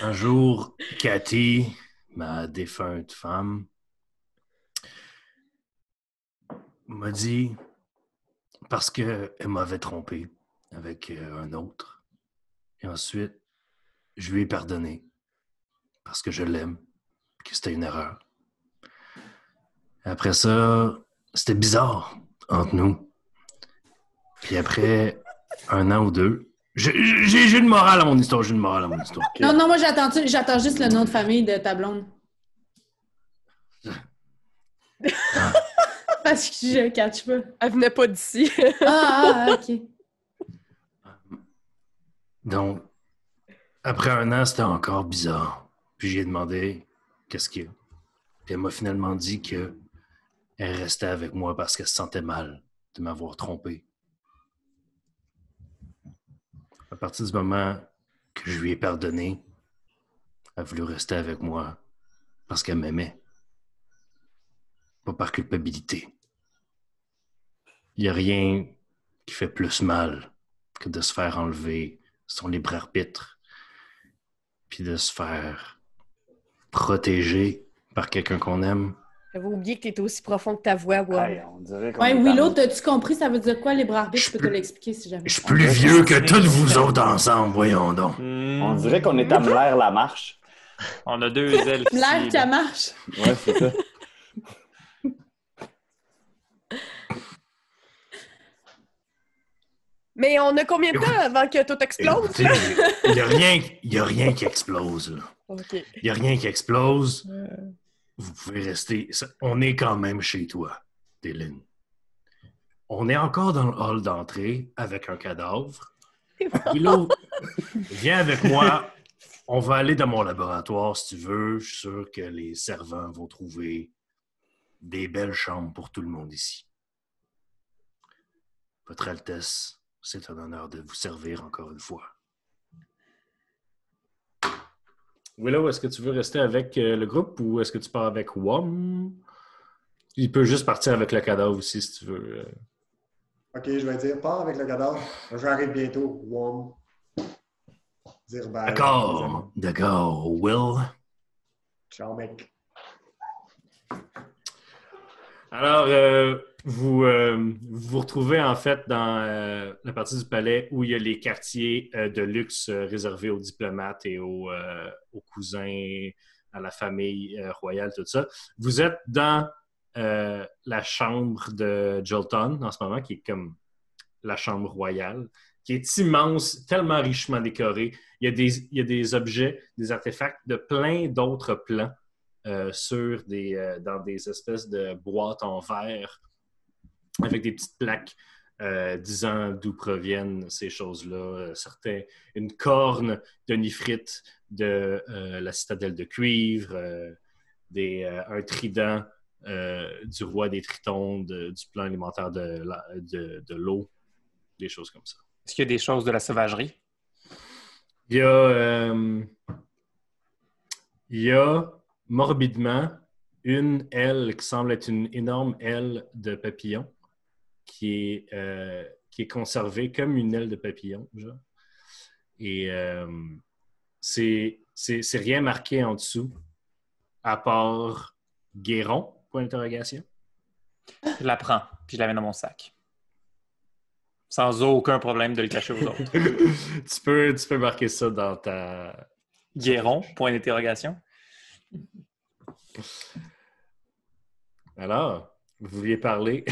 Un jour, Cathy, ma défunte femme, m'a dit, parce qu'elle m'avait trompé avec un autre, et ensuite, je lui ai pardonné, parce que je l'aime, que c'était une erreur. Après ça, c'était bizarre entre nous. Puis après un an ou deux, j'ai une morale à mon histoire,
Non, moi j'attends juste le nom de famille de ta blonde. Parce que je catch pas.
Elle venait pas d'ici.
OK.
Donc, après un an, c'était encore bizarre. Puis j'ai demandé qu'est-ce qu'il y a. Puis elle m'a finalement dit que elle restait avec moi parce qu'elle se sentait mal de m'avoir trompé. À partir du moment que je lui ai pardonné, elle a voulu rester avec moi parce qu'elle m'aimait. Pas par culpabilité. Il n'y a rien qui fait plus mal que de se faire enlever son libre arbitre puis de se faire protéger par quelqu'un qu'on aime.
J'avais oublié que t'étais aussi profond que ta voix,
Hey, on dirait qu'on
Ouais,
est
Willow, t'as-tu compris ça veut dire quoi, libre arbitre? Je peux te
plus-
l'expliquer si jamais.
Je suis plus vieux que tous vous autres ensemble, voyons donc.
On dirait qu'on est à Mlaire-la-Marche.
On a deux elfes ici.
L'air qui
là.
marche.
Ouais, c'est ça.
Mais on a combien de temps avant que tout explose?
Écoutez, il y a rien qui explose, là.
OK.
Il n'y a rien qui explose. Vous pouvez rester. On est quand même chez toi, Dylan. On est encore dans le hall d'entrée avec un cadavre. Willow, viens avec moi. On va aller dans mon laboratoire si tu veux. Je suis sûr que les servants vont trouver des belles chambres pour tout le monde ici. Votre Altesse, c'est un honneur de vous servir encore une fois. Willow, est-ce que tu veux rester avec le groupe ou est-ce que tu pars avec Wom? Il peut juste partir avec le cadavre aussi, si tu veux.
OK, je vais dire, pars avec le cadavre. J'arrive bientôt. Wom. Dire bye.
D'accord. Will.
Ciao, mec.
Alors, vous vous retrouvez en fait dans la partie du palais où il y a les quartiers de luxe réservés aux diplomates et aux cousins, à la famille royale, tout ça. Vous êtes dans la chambre de Jolton en ce moment, qui est comme la chambre royale, qui est immense, tellement richement décorée. Il y a des objets, des artefacts de plein d'autres plans. Dans des espèces de boîtes en verre avec des petites plaques disant d'où proviennent ces choses-là. Une corne de nifrite de la citadelle de cuivre, un trident du roi des tritons, du plan alimentaire de l'eau, des choses comme ça.
Est-ce qu'il y a des choses de la sauvagerie?
Il y a morbidement une aile qui semble être une énorme aile de papillon qui est conservée comme une aile de papillon, genre. Et c'est rien marqué en dessous, à part Guéron, point d'interrogation.
Je la prends, puis je la mets dans mon sac. Sans aucun problème de le cacher aux autres.
tu peux marquer ça dans ta...
Guéron, point d'interrogation.
Alors, vous vouliez parler?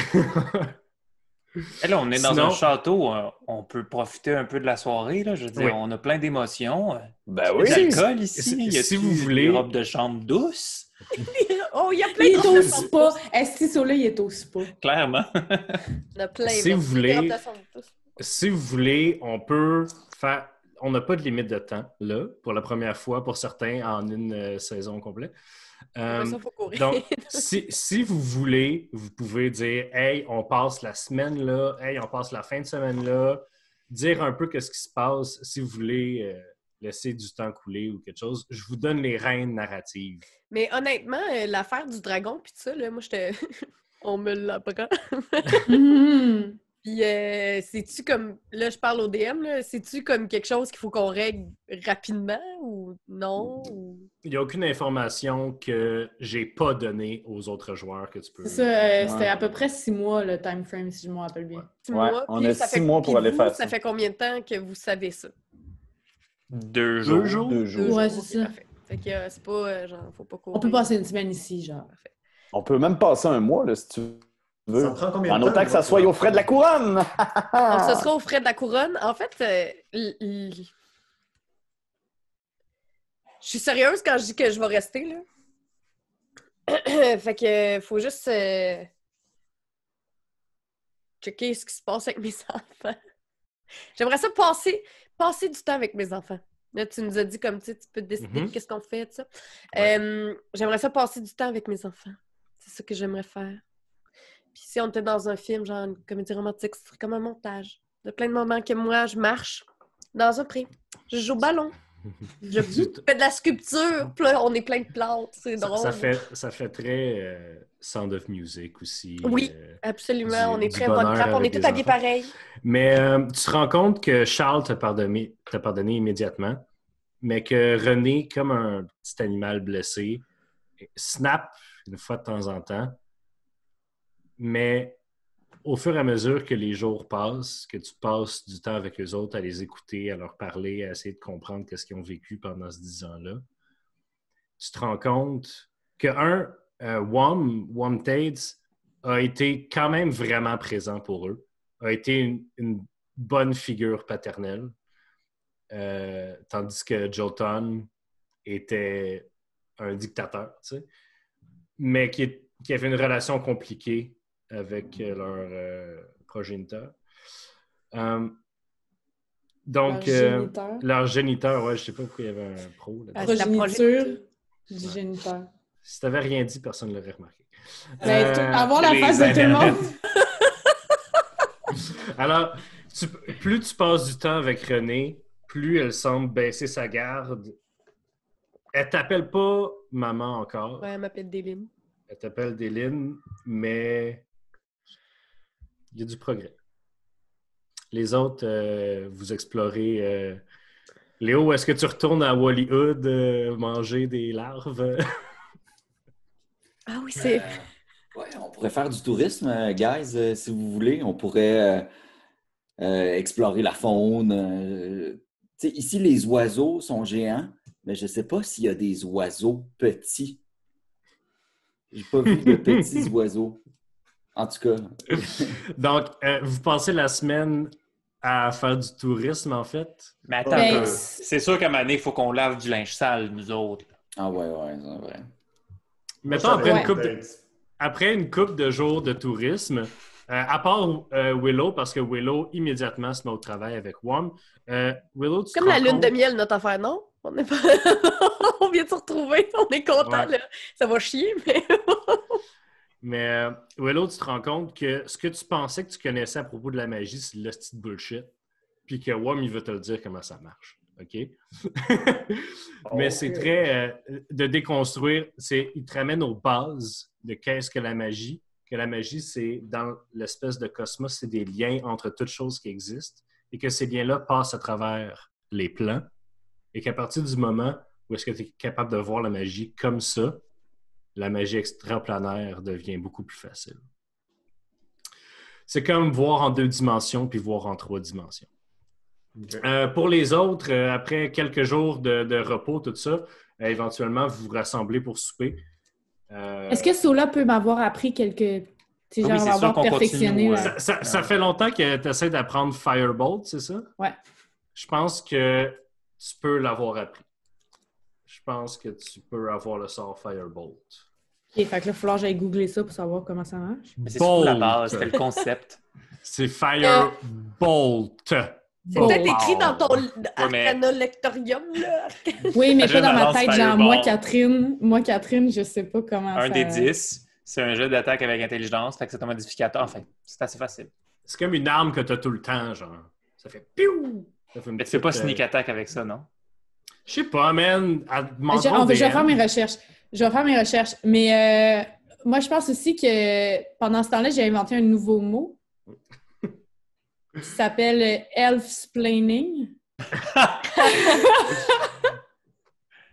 Et là, on est dans un château, on peut profiter un peu de la soirée. Là. Je veux dire, on a plein d'émotions.
Ben
Il
oui.
y a de l'alcool ici.
Si vous voulez...
des robes de chambre douces.
Oh, il y a plein
Il est au
de
spa. Est-ce que là, il est au spa?
Clairement.
Il y en a plein.
Si
merci.
vous voulez-
Des robes de chambre douce.
Si vous voulez, on peut faire... On n'a pas de limite de temps, là, pour la première fois, pour certains, en une saison complète.
Après ça, faut courir.
Donc, si vous voulez, vous pouvez dire « Hey, on passe la semaine là. Hey, on passe la fin de semaine là. » Dire un peu qu'est-ce qui se passe. Si vous voulez laisser du temps couler ou quelque chose, je vous donne les rênes narratives.
Mais honnêtement, l'affaire du dragon, puis tout ça, là, moi, on me l'apprend.
Mhm.
Puis, c'est-tu comme... Là, je parle au DM, là. C'est-tu comme quelque chose qu'il faut qu'on règle rapidement ou non? Ou...
Il n'y a aucune information que j'ai pas donnée aux autres joueurs que tu peux...
C'est ça, c'était à peu près 6 mois le time frame, si je me rappelle bien.
6
Ouais,
mois,
on
puis
a
ça
6
fait-
mois pour
puis
aller
vous,
faire
ça
ça.
fait combien de temps que vous savez ça?
2 jours.
2 jours?
2 jours.
Ouais,
Ok,
c'est ça.
parfait. Fait que c'est pas, genre, faut pas courir.
On peut passer une semaine ici, genre.
On peut même passer un mois, là, si tu veux.
Ça prend combien de
En
temps?
autant que ça soit aux frais de la couronne.
Donc, ce sera aux frais de la couronne. En fait, je suis sérieuse quand je dis que je vais rester, là. Fait que faut juste checker ce qui se passe avec mes enfants. J'aimerais ça passer du temps avec mes enfants. Là, tu nous as dit comme, tu sais, tu peux décider de qu'est-ce qu'on fait, tout ça. J'aimerais ça passer du temps avec mes enfants. C'est ça que j'aimerais faire. Puis si on était dans un film, genre une comédie romantique, ce serait comme un montage. De plein de moments que moi, je marche dans un pré. Je joue au ballon. Je fais de la sculpture. Puis là, on est plein de plantes. C'est drôle.
Ça fait très Sound of Music aussi.
Oui, absolument. On est
du
très bonne
bonheur
trappe. On
avec
est tous
des
habillés
enfants.
pareil.
Mais tu te rends compte que Charles t'a pardonné immédiatement, mais que René, comme un petit animal blessé, snap une fois de temps en temps. Mais au fur et à mesure que les jours passent, que tu passes du temps avec eux autres, à les écouter, à leur parler, à essayer de comprendre ce qu'ils ont vécu pendant ce 10 ans-là, tu te rends compte que Wom Tates a été quand même vraiment présent pour eux, a été une bonne figure paternelle, tandis que Jotun était un dictateur, tu sais, mais qui avait une relation compliquée avec leur progéniteur. Donc, leur géniteur, ouais, je sais pas pourquoi il y avait un pro.
La progéniture du géniteur.
Si tu n'avais rien dit, personne ne l'aurait remarqué.
Avoir la face de tout le monde.
Alors, plus tu passes du temps avec René, plus elle semble baisser sa garde. Elle t'appelle pas maman encore.
Ouais, elle m'appelle Déline.
Elle t'appelle Déline, mais il y a du progrès. Les autres, vous explorez. Léo, est-ce que tu retournes à Wallyhood manger des larves?
Ah oui, c'est...
Ouais, on pourrait faire du tourisme, guys, si vous voulez. On pourrait explorer la faune. Tu sais, ici, les oiseaux sont géants, mais je ne sais pas s'il y a des oiseaux petits. J'ai pas vu de petits oiseaux. En tout cas.
Donc, vous passez la semaine à faire du tourisme, en fait?
Mais attends un peu. C'est sûr qu'à un moment donné, il faut qu'on lave du linge sale, nous autres.
Ah ouais, c'est vrai.
Mettons, après une couple de jours de tourisme, à part Willow, parce que Willow, immédiatement, se met au travail avec Wom. Willow, tu
comme la lune de miel, notre affaire, non? On n'est pas... on vient de se retrouver, on est content, là. Ça va chier, mais...
Mais Willow, tu te rends compte que ce que tu pensais que tu connaissais à propos de la magie, c'est de la petite bullshit. Puis que Wom, il va te le dire comment ça marche. OK? Mais c'est très... de déconstruire, il te ramène aux bases de qu'est-ce que la magie. Que la magie, c'est dans l'espèce de cosmos, c'est des liens entre toutes choses qui existent et que ces liens-là passent à travers les plans et qu'à partir du moment où est-ce que tu es capable de voir la magie comme ça, la magie extraplanaire devient beaucoup plus facile. C'est comme voir en 2 dimensions puis voir en 3 dimensions. Okay. Pour les autres, après quelques jours de repos, tout ça, éventuellement, vous vous rassemblez pour souper.
Est-ce que Sola peut m'avoir appris quelques...
Oui, c'est sûr qu'on continue.
Ça fait longtemps que tu essaies d'apprendre Firebolt, c'est ça?
Ouais.
Je pense que tu peux l'avoir appris. Je pense que tu peux avoir le sort Firebolt.
OK, fait que là, il va falloir que j'aille googler ça pour savoir comment ça marche.
Mais c'est surtout la base, c'était le concept.
C'est Firebolt.
C'est peut-être écrit dans ton Arcana Lectorium, là.
Oui, mais pas dans ma tête, genre, moi, Catherine, je sais pas comment
un des 10, c'est un jeu d'attaque avec intelligence, fait que c'est un modificateur. Enfin, c'est assez facile.
C'est comme une arme que tu as tout le temps, genre. Ça fait piou!
Mais tu fais pas sneak attack avec ça, non?
Je sais pas, man.
Je vais faire mes recherches. Mais moi, je pense aussi que pendant ce temps-là, j'ai inventé un nouveau mot qui s'appelle Elfsplaining.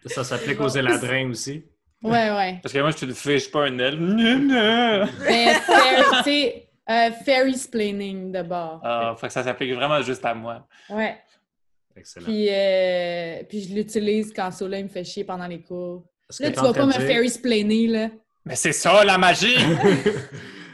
Ça s'applique aux éladrins aussi.
Ouais.
Parce que moi, je suis pas un elfe. Mais
c'est Fairy-splaining d'abord.
Ah, faut que ça s'applique vraiment juste à moi.
Ouais.
Excellent.
Puis je l'utilise quand Sola me fait chier pendant les cours. Là, tu vas pas me Fairy-splainer, là.
Mais c'est ça, la magie!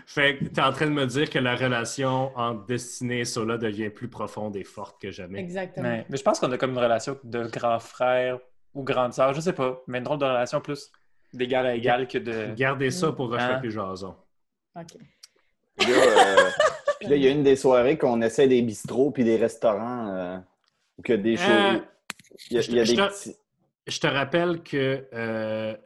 Fait que t'es en train de me dire que la relation entre Destinée et Sola devient plus profonde et forte que jamais.
Exactement.
Mais je pense qu'on a comme une relation de grand frère ou grande sœur, je sais pas, mais une drôle de relation plus d'égal à égal que de...
Gardez ça pour Roche plus jason.
OK.
Puis là, il y a une des soirées qu'on essaie des bistrots puis des restaurants ou que des choses...
Je te rappelle que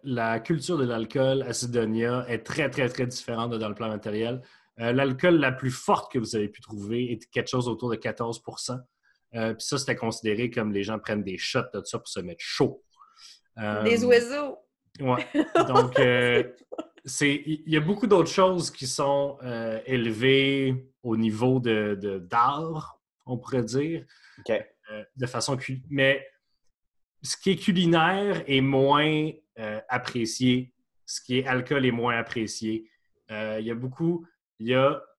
la culture de l'alcool à Sidonia est très, très, très différente dans le plan matériel. L'alcool la plus forte que vous avez pu trouver est quelque chose autour de 14 %. Puis ça, c'était considéré comme les gens prennent des shots de ça pour se mettre chaud.
Des oiseaux!
Ouais. Donc, il y a beaucoup d'autres choses qui sont élevées au niveau d'art, on pourrait dire.
OK.
De façon... Mais ce qui est culinaire est moins apprécié. Ce qui est alcool est moins apprécié. Il y a beaucoup...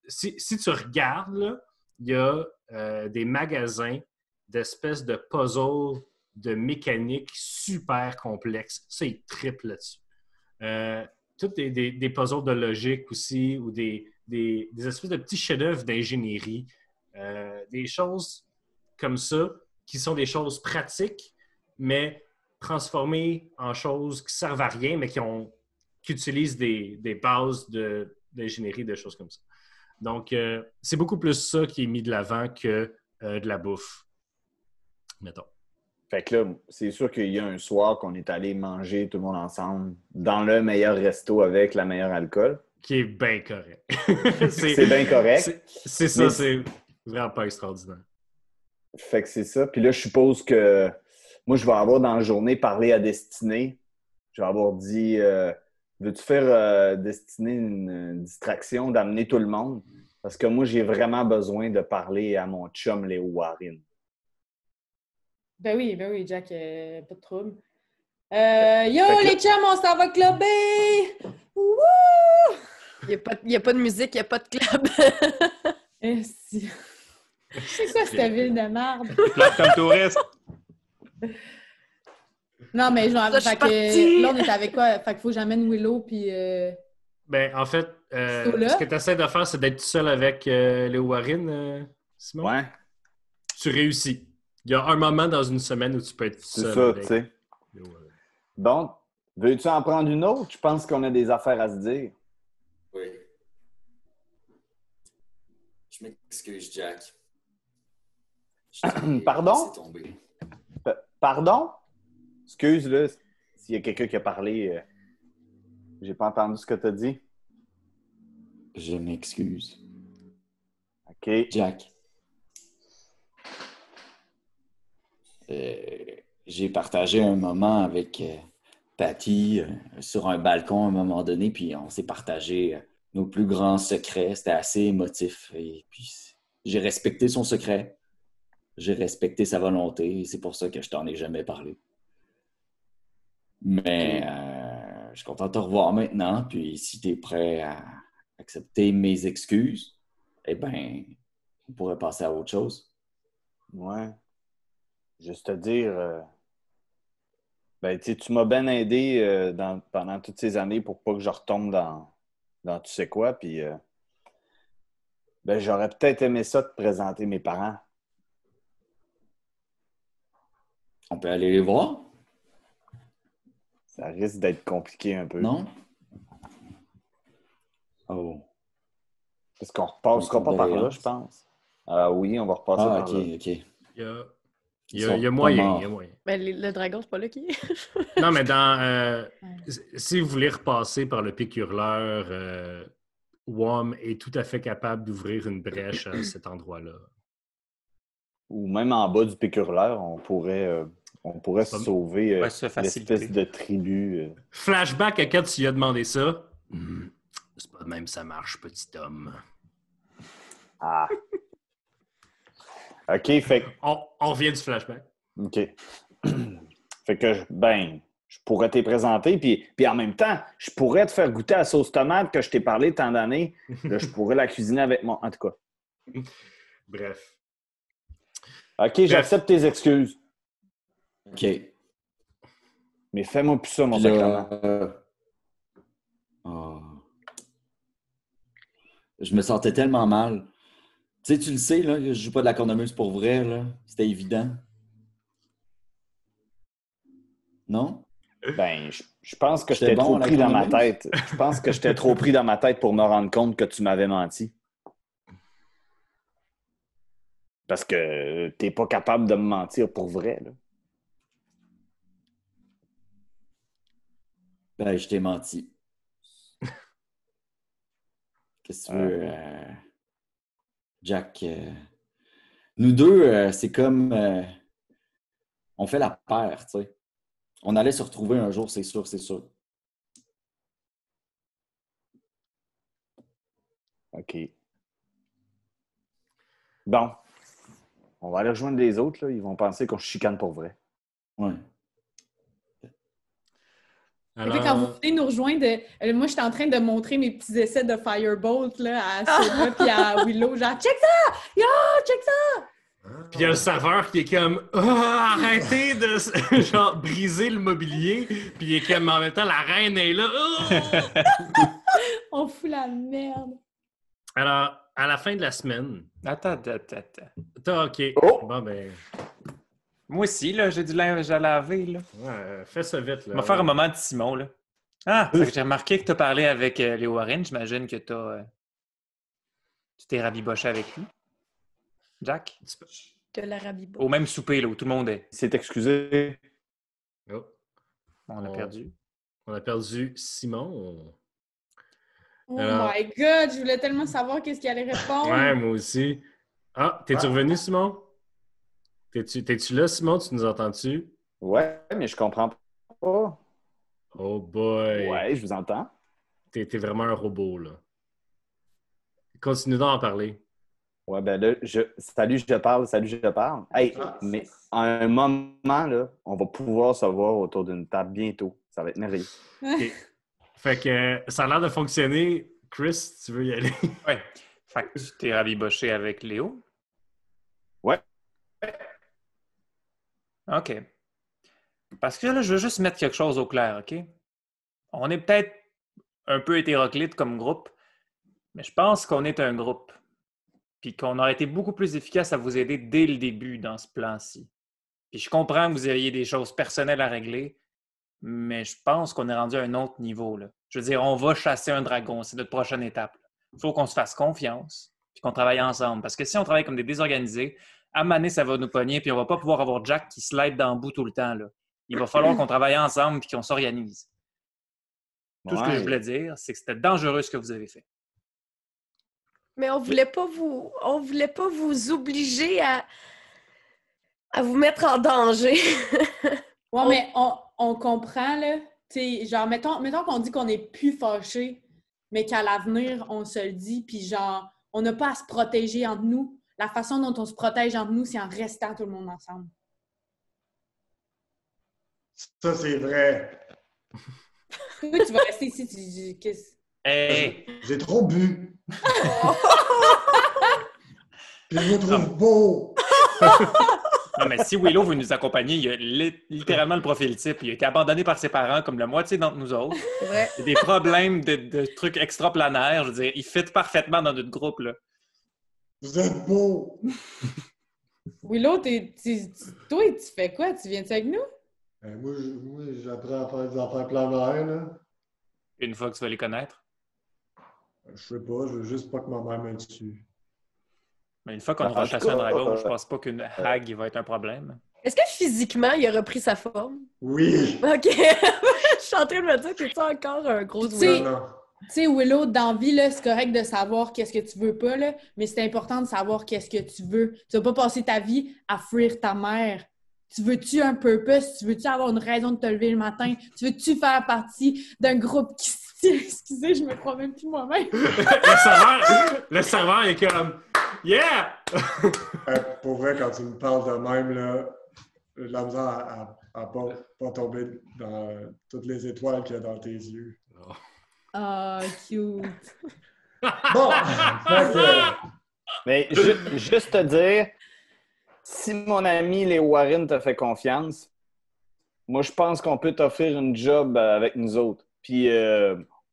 Si tu regardes, là, il y a des magasins d'espèces de puzzles de mécanique super complexes. Ça, ils triplent là-dessus. Toutes des puzzles de logique aussi, ou des espèces de petits chefs-d'œuvre d'ingénierie. Des choses comme ça, qui sont des choses pratiques, mais transformées en choses qui servent à rien, mais qui utilisent des bases d'ingénierie, de choses comme ça. Donc, c'est beaucoup plus ça qui est mis de l'avant que de la bouffe, mettons.
Fait que là, c'est sûr qu'il y a un soir qu'on est allé manger tout le monde ensemble dans le meilleur resto avec la meilleure alcool.
Qui est bien correct.
c'est bien correct.
C'est ça, c'est vraiment pas extraordinaire.
Fait que c'est ça. Puis là, je suppose que moi, je vais avoir dans la journée parlé à Destinée. Je vais avoir dit veux-tu faire Destinée une distraction d'amener tout le monde? Parce que moi, j'ai vraiment besoin de parler à mon chum Léo Warren.
Ben oui, Jack, pas de trouble. Les chums, on s'en va clubber! Wouh!
Il n'y a pas de musique, il n'y a pas de club.
Si. C'est quoi cette ville de merde?
Club comme touriste.
Non, mais genre, là, on est avec quoi? Fait qu'il faut que j'amène Willow, puis...
Ben, en fait, ce que tu essaies de faire, c'est d'être tout seul avec Léo Warren, Simon.
Ouais.
Tu réussis. Il y a un moment dans une semaine où tu peux être tout seul.
C'est ça, tu sais. Donc, veux-tu en prendre une autre? Je pense qu'on a des affaires à se dire.
Oui. Je m'excuse, Jack.
Pardon? Pardon? Excuse, là, s'il y a quelqu'un qui a parlé, j'ai pas entendu ce que tu as dit.
Je m'excuse.
OK.
Jack. J'ai partagé un moment avec Patty sur un balcon à un moment donné, puis on s'est partagé nos plus grands secrets. C'était assez émotif. Et puis, j'ai respecté son secret. J'ai respecté sa volonté. Et c'est pour ça que je t'en ai jamais parlé. Mais je suis content de te revoir maintenant. Puis si tu es prêt à accepter mes excuses, eh bien, on pourrait passer à autre chose.
Ouais. Juste te dire, ben, tu m'as bien aidé pendant toutes ces années pour pas que je retombe dans tu sais quoi. Puis, ben, j'aurais peut-être aimé ça te présenter mes parents.
On peut aller les voir?
Ça risque d'être compliqué un peu.
Non? Oh.
Parce qu'on repassera pas par là, je pense. Oui, on va repasser par là.
OK.
Il y a moyen.
Mais le dragon, c'est pas là qui est.
Non, mais si vous voulez repasser par le pic hurleur, WOM est tout à fait capable d'ouvrir une brèche à cet endroit-là.
Ou même en bas du pic hurleur, on pourrait sauver l'espèce de tribu.
Flashback à quand tu lui as demandé ça. C'est pas de même ça marche, petit homme.
Ah. OK, fait
On revient du flashback.
OK. Fait que, je pourrais te présenter, puis en même temps, je pourrais te faire goûter la sauce tomate que je t'ai parlé tant d'années. Là, je pourrais la cuisiner avec mon... En tout cas.
Bref.
OK, j'accepte tes excuses.
OK.
Mais fais-moi plus ça, mon sacrement.
Je me sentais tellement mal. Tu sais, tu le sais, là, je joue pas de la cornemuse pour vrai, là. C'était évident. Non?
Ben, je pense que j'étais trop pris dans ma tête. Je pense que j'étais trop pris dans ma tête pour me rendre compte que tu m'avais menti. Parce que t'es pas capable de me mentir pour vrai, là.
Ben, je t'ai menti. Qu'est-ce que tu veux, Jack? Nous deux, c'est comme... on fait la paire, tu sais. On allait se retrouver un jour, c'est sûr.
OK. Bon. On va aller rejoindre les autres, là. Ils vont penser qu'on se chicane pour vrai.
Ouais.
Alors... Et puis quand vous venez nous rejoindre, moi, j'étais en train de montrer mes petits essais de Firebolt là, à Sylvain puis à Willow. Genre, check ça! Yo, check ça!
Puis il y a le serveur qui est comme arrêtez de genre briser le mobilier. Puis il est comme en même temps, la reine est là.
On fout la merde.
Alors, à la fin de la semaine.
Attends.
OK.
Oh!
Bon, ben.
Moi aussi, là, j'ai du linge à laver, là.
Ouais, fais ça vite, là.
On va faire un moment de Simon, là. Ah! J'ai remarqué que tu as parlé avec les Warren. J'imagine que tu t'es rabiboché avec lui. Jack?
De la rabiboche.
Au même souper, là, où tout le monde est.
Il s'est excusé.
Oh.
On a perdu.
On a perdu Simon.
Oh my God! Je voulais tellement savoir qu'est-ce qu'il allait répondre.
Ouais, moi aussi. Ah, t'es-tu revenu, Simon? T'es-tu là, Simon? Tu nous entends-tu?
Ouais, mais je comprends pas.
Oh boy!
Ouais, je vous entends.
T'es vraiment un robot, là. Continue d'en parler.
Ouais, ben là, salut, je parle. Hey, mais à un moment, là, on va pouvoir se voir autour d'une table bientôt. Ça va être merveilleux.
Okay. Fait que ça a l'air de fonctionner. Chris, tu veux y aller?
Ouais. Fait que tu t'es rabiboché avec Léo?
Ouais.
OK. Parce que là, je veux juste mettre quelque chose au clair, OK? On est peut-être un peu hétéroclite comme groupe, mais je pense qu'on est un groupe. Puis qu'on aurait été beaucoup plus efficace à vous aider dès le début dans ce plan-ci. Puis je comprends que vous aviez des choses personnelles à régler, mais je pense qu'on est rendu à un autre niveau, là. Je veux dire, on va chasser un dragon, c'est notre prochaine étape. Il faut qu'on se fasse confiance, puis qu'on travaille ensemble. Parce que si on travaille comme des désorganisés, à un moment donné, ça va nous pogner, puis on va pas pouvoir avoir Jack qui slide dans le bout tout le temps, là. Il va falloir qu'on travaille ensemble puis qu'on s'organise. Tout ce que je voulais dire, c'est que c'était dangereux ce que vous avez fait.
Mais on voulait pas vous obliger à vous mettre en danger.
Ouais, mais on comprend, là. T'sais, genre, mettons qu'on dit qu'on n'est plus fâchés, mais qu'à l'avenir, on se le dit, puis genre, on n'a pas à se protéger entre nous. La façon dont on se protège entre nous, c'est en restant tout le monde ensemble.
Ça, c'est vrai.
Oui, tu vas rester ici.
Hey!
J'ai trop bu. Puis je me trouve beau.
Non, mais si Willow veut nous accompagner, il a littéralement le profil type. Il a été abandonné par ses parents comme la moitié d'entre nous autres.
C'est vrai.
Il y a des problèmes de trucs extraplanaires. Je veux dire, il fit parfaitement dans notre groupe, là.
Vous êtes beau.
Willow, toi, tu fais quoi? Tu viens-tu avec nous?
Moi, j'apprends à faire des affaires planaires, là.
Une fois que tu vas les connaître.
Je sais pas, je veux juste pas que ma mère me tue.
Mais une fois qu'on aura chassé un dragon, je pense pas qu'une hag va être un problème.
Est-ce que physiquement, il a repris sa forme?
Oui!
OK. Je suis en train de me dire que tu encore un gros
Tu
Non.
sais, Willow, dans la vie, là, c'est correct de savoir qu'est-ce que tu veux pas, là, mais c'est important de savoir qu'est-ce que tu veux. Tu vas pas passer ta vie à fuir ta mère. Tu veux-tu un purpose? Tu veux-tu avoir une raison de te lever le matin? Tu veux-tu faire partie d'un groupe qui se tient? Excusez, je me crois même plus moi-même.
Le serveur est comme « Yeah! »
Pour vrai, quand tu me parles de même, là, j'ai de la misère à pas tomber dans toutes les étoiles qu'il y a dans tes yeux.
Ah, cute.
Bon! Fait que,
Mais juste te dire, si mon ami les Warren te fait confiance, moi, je pense qu'on peut t'offrir une job avec nous autres. Puis,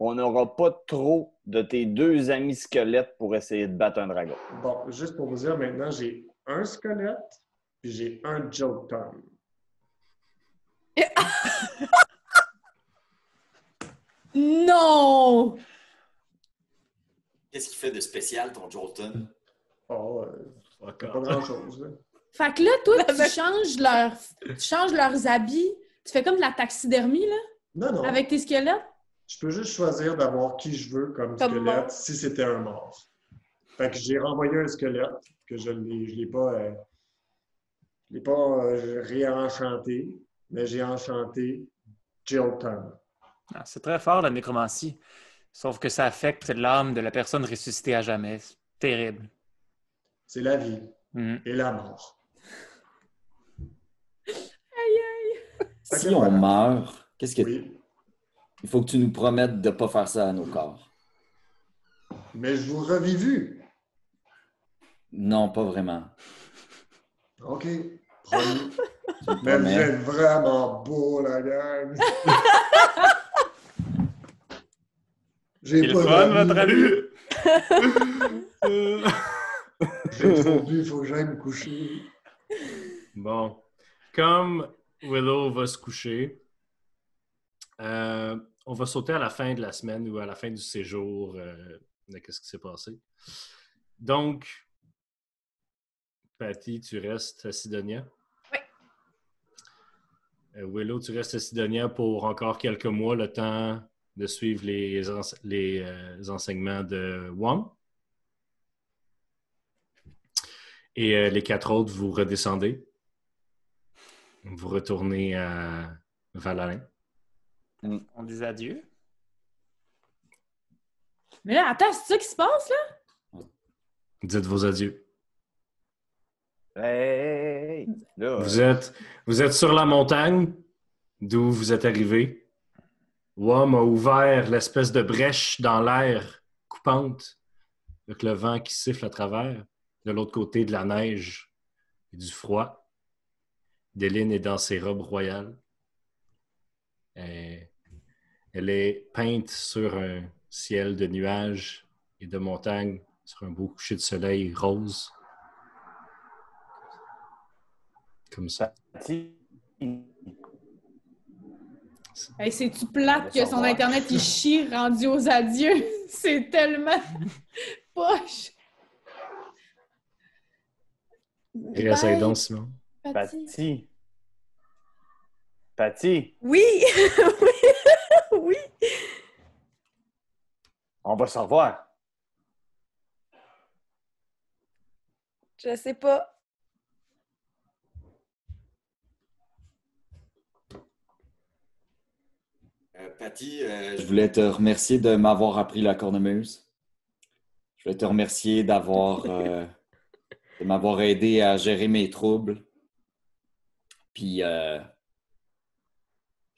on n'aura pas trop de tes 2 amis squelettes pour essayer de battre un dragon.
bon, juste pour vous dire, maintenant, j'ai un squelette puis j'ai un joke time.
Non!
Qu'est-ce qui fait de spécial ton Jolton?
Oh, pas grand-chose, là.
Fait que là, toi, tu changes leurs habits. Tu fais comme de la taxidermie, là,
Non.
avec tes squelettes.
Je peux juste choisir d'avoir qui je veux comme squelette
mort.
si c'était un mort. Fait que j'ai renvoyé un squelette que je l'ai pas réenchanté, mais j'ai enchanté Jilton.
Ah, c'est très fort, la nécromancie. Sauf que ça affecte l'âme de la personne ressuscitée à jamais. C'est terrible.
C'est la vie
Mhm.
et la mort.
Si on meurt, qu'est-ce que
Oui,
il faut que tu nous promettes de ne pas faire ça à nos corps?
mais je vous revivu.
Non, pas vraiment.
OK, promis.
Tu me
Mais vous
promets?
êtes vraiment beau, la gang. J'ai
C'est le
pas
fun,
d'amis.
votre ami?
J'ai trop bu, il faut que j'aille me coucher.
Bon. Comme Willow va se coucher, on va sauter à la fin de la semaine ou à la fin du séjour de qu'est-ce qui s'est passé. Donc, Patty, tu restes à Sidonia.
Oui.
Willow, tu restes à Sidonia pour encore quelques mois, le temps de suivre les enseignements de Wong. Et les 4 autres, vous redescendez. Vous retournez à Valin.
On dit adieu.
Mais là, attends, c'est ça qui se passe, là?
Dites vos adieux.
Hey! Là,
Vous êtes sur la montagne d'où vous êtes arrivé. Wom a ouvert l'espèce de brèche dans l'air coupante avec le vent qui siffle à travers. De l'autre côté de la neige et du froid. Déline est dans ses robes royales. Elle est peinte sur un ciel de nuages et de montagnes, sur un beau coucher de soleil rose. Comme ça.
Hey, c'est-tu plate que son Internet, il chie rendu aux adieux? C'est tellement poche!
Réessaye donc, Simon.
Patty. Patty,
Oui! Oui!
on va se revoir.
Je sais pas.
Patty, je voulais te remercier de m'avoir appris la cornemuse. Je voulais te remercier de m'avoir aidé à gérer mes troubles. Puis,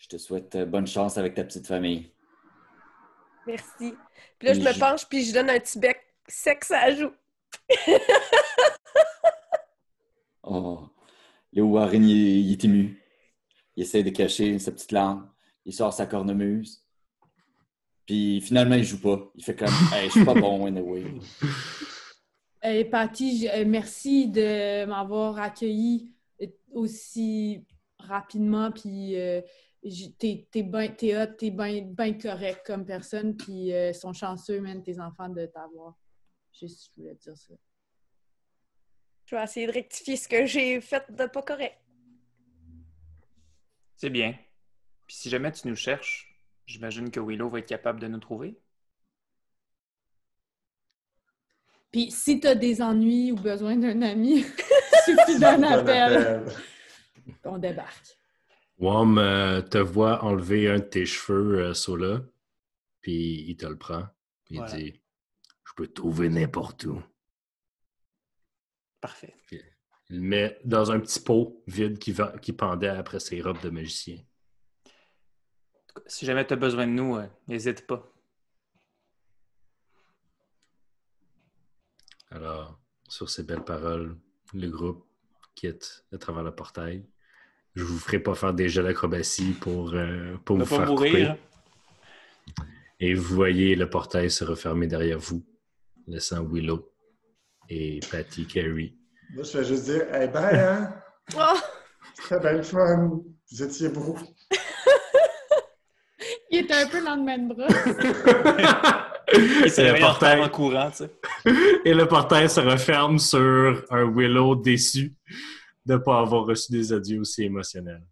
Je te souhaite bonne chance avec ta petite famille.
Merci. Puis là, je me penche puis je donne un petit bec sec à la joue.
Oh, Léo Warren, il est ému. Il essaie de cacher sa petite larme. Il sort sa cornemuse. Puis finalement, il joue pas. Il fait comme « Hey, je suis pas bon, anyway. »
Patty, merci de m'avoir accueilli aussi rapidement. Puis t'es hot, t'es bien correct comme personne. Puis ils sont chanceux, même, tes enfants, de t'avoir. Juste, je voulais te dire ça.
Je vais essayer de rectifier ce que j'ai fait de pas correct.
C'est bien. Puis si jamais tu nous cherches, j'imagine que Willow va être capable de nous trouver.
Puis si tu as des ennuis ou besoin d'un ami, il suffit d'un appel. On débarque.
Wom te voit enlever un de tes cheveux, Sola, puis il te le prend. Puis il dit « Je peux te trouver n'importe où. »
Parfait.
Puis, il le met dans un petit pot vide qui pendait après ses robes de magicien.
Si jamais tu as besoin de nous, n'hésite pas.
Alors, sur ces belles paroles, le groupe quitte à travers le portail. Je vous ferai pas faire des jeux d'acrobatie pour vous faire mourir. Couper. Et vous voyez le portail se refermer derrière vous, laissant Willow et Patty Carey.
Moi, je fais juste dire « Hey, bye, hein?
Oh!
C'était bien le fun. Vous étiez beau. »
Il était un peu dans le même bras.
Il s'est réveillé en courant, tu sais.
Et le portail se referme sur un Willow déçu de ne pas avoir reçu des adieux aussi émotionnels.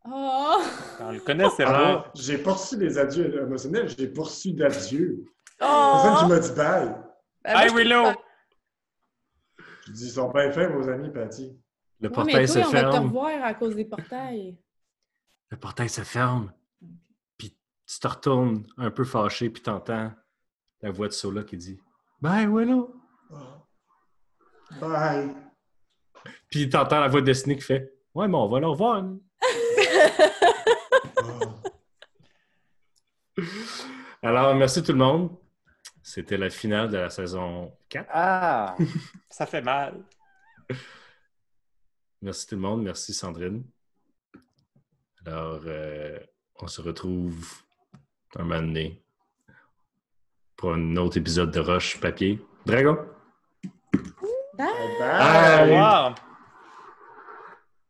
Oh!
On le connaît, c'est vrai.
J'ai pas reçu des adieux émotionnels, j'ai pas reçu d'adieux.
Oh!
Personne qui m'a dit bye.
Bye, Willow!
Je dis, ils sont bien faits, vos amis, Patty.
Le portail se ferme.
On va te revoir à cause des portails.
Le portail se ferme. Puis tu te retournes un peu fâché, puis t'entends la voix de Sola qui dit « Bye, Willow!
Oh. Bye! »
Puis t'entends la voix de Destiny qui fait « Ouais, mais on va le revoir. » Alors, merci tout le monde. C'était la finale de la saison 4.
Ah! Ça fait mal.
Merci tout le monde. Merci Sandrine. Alors, on se retrouve un moment donné pour un autre épisode de Roche Papier Dragon.
Bye!
Bye!
Wow.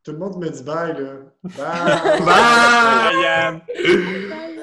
Tout le monde me dit bye, là. Bye!
Bye!
Bye, Yann!
Bye!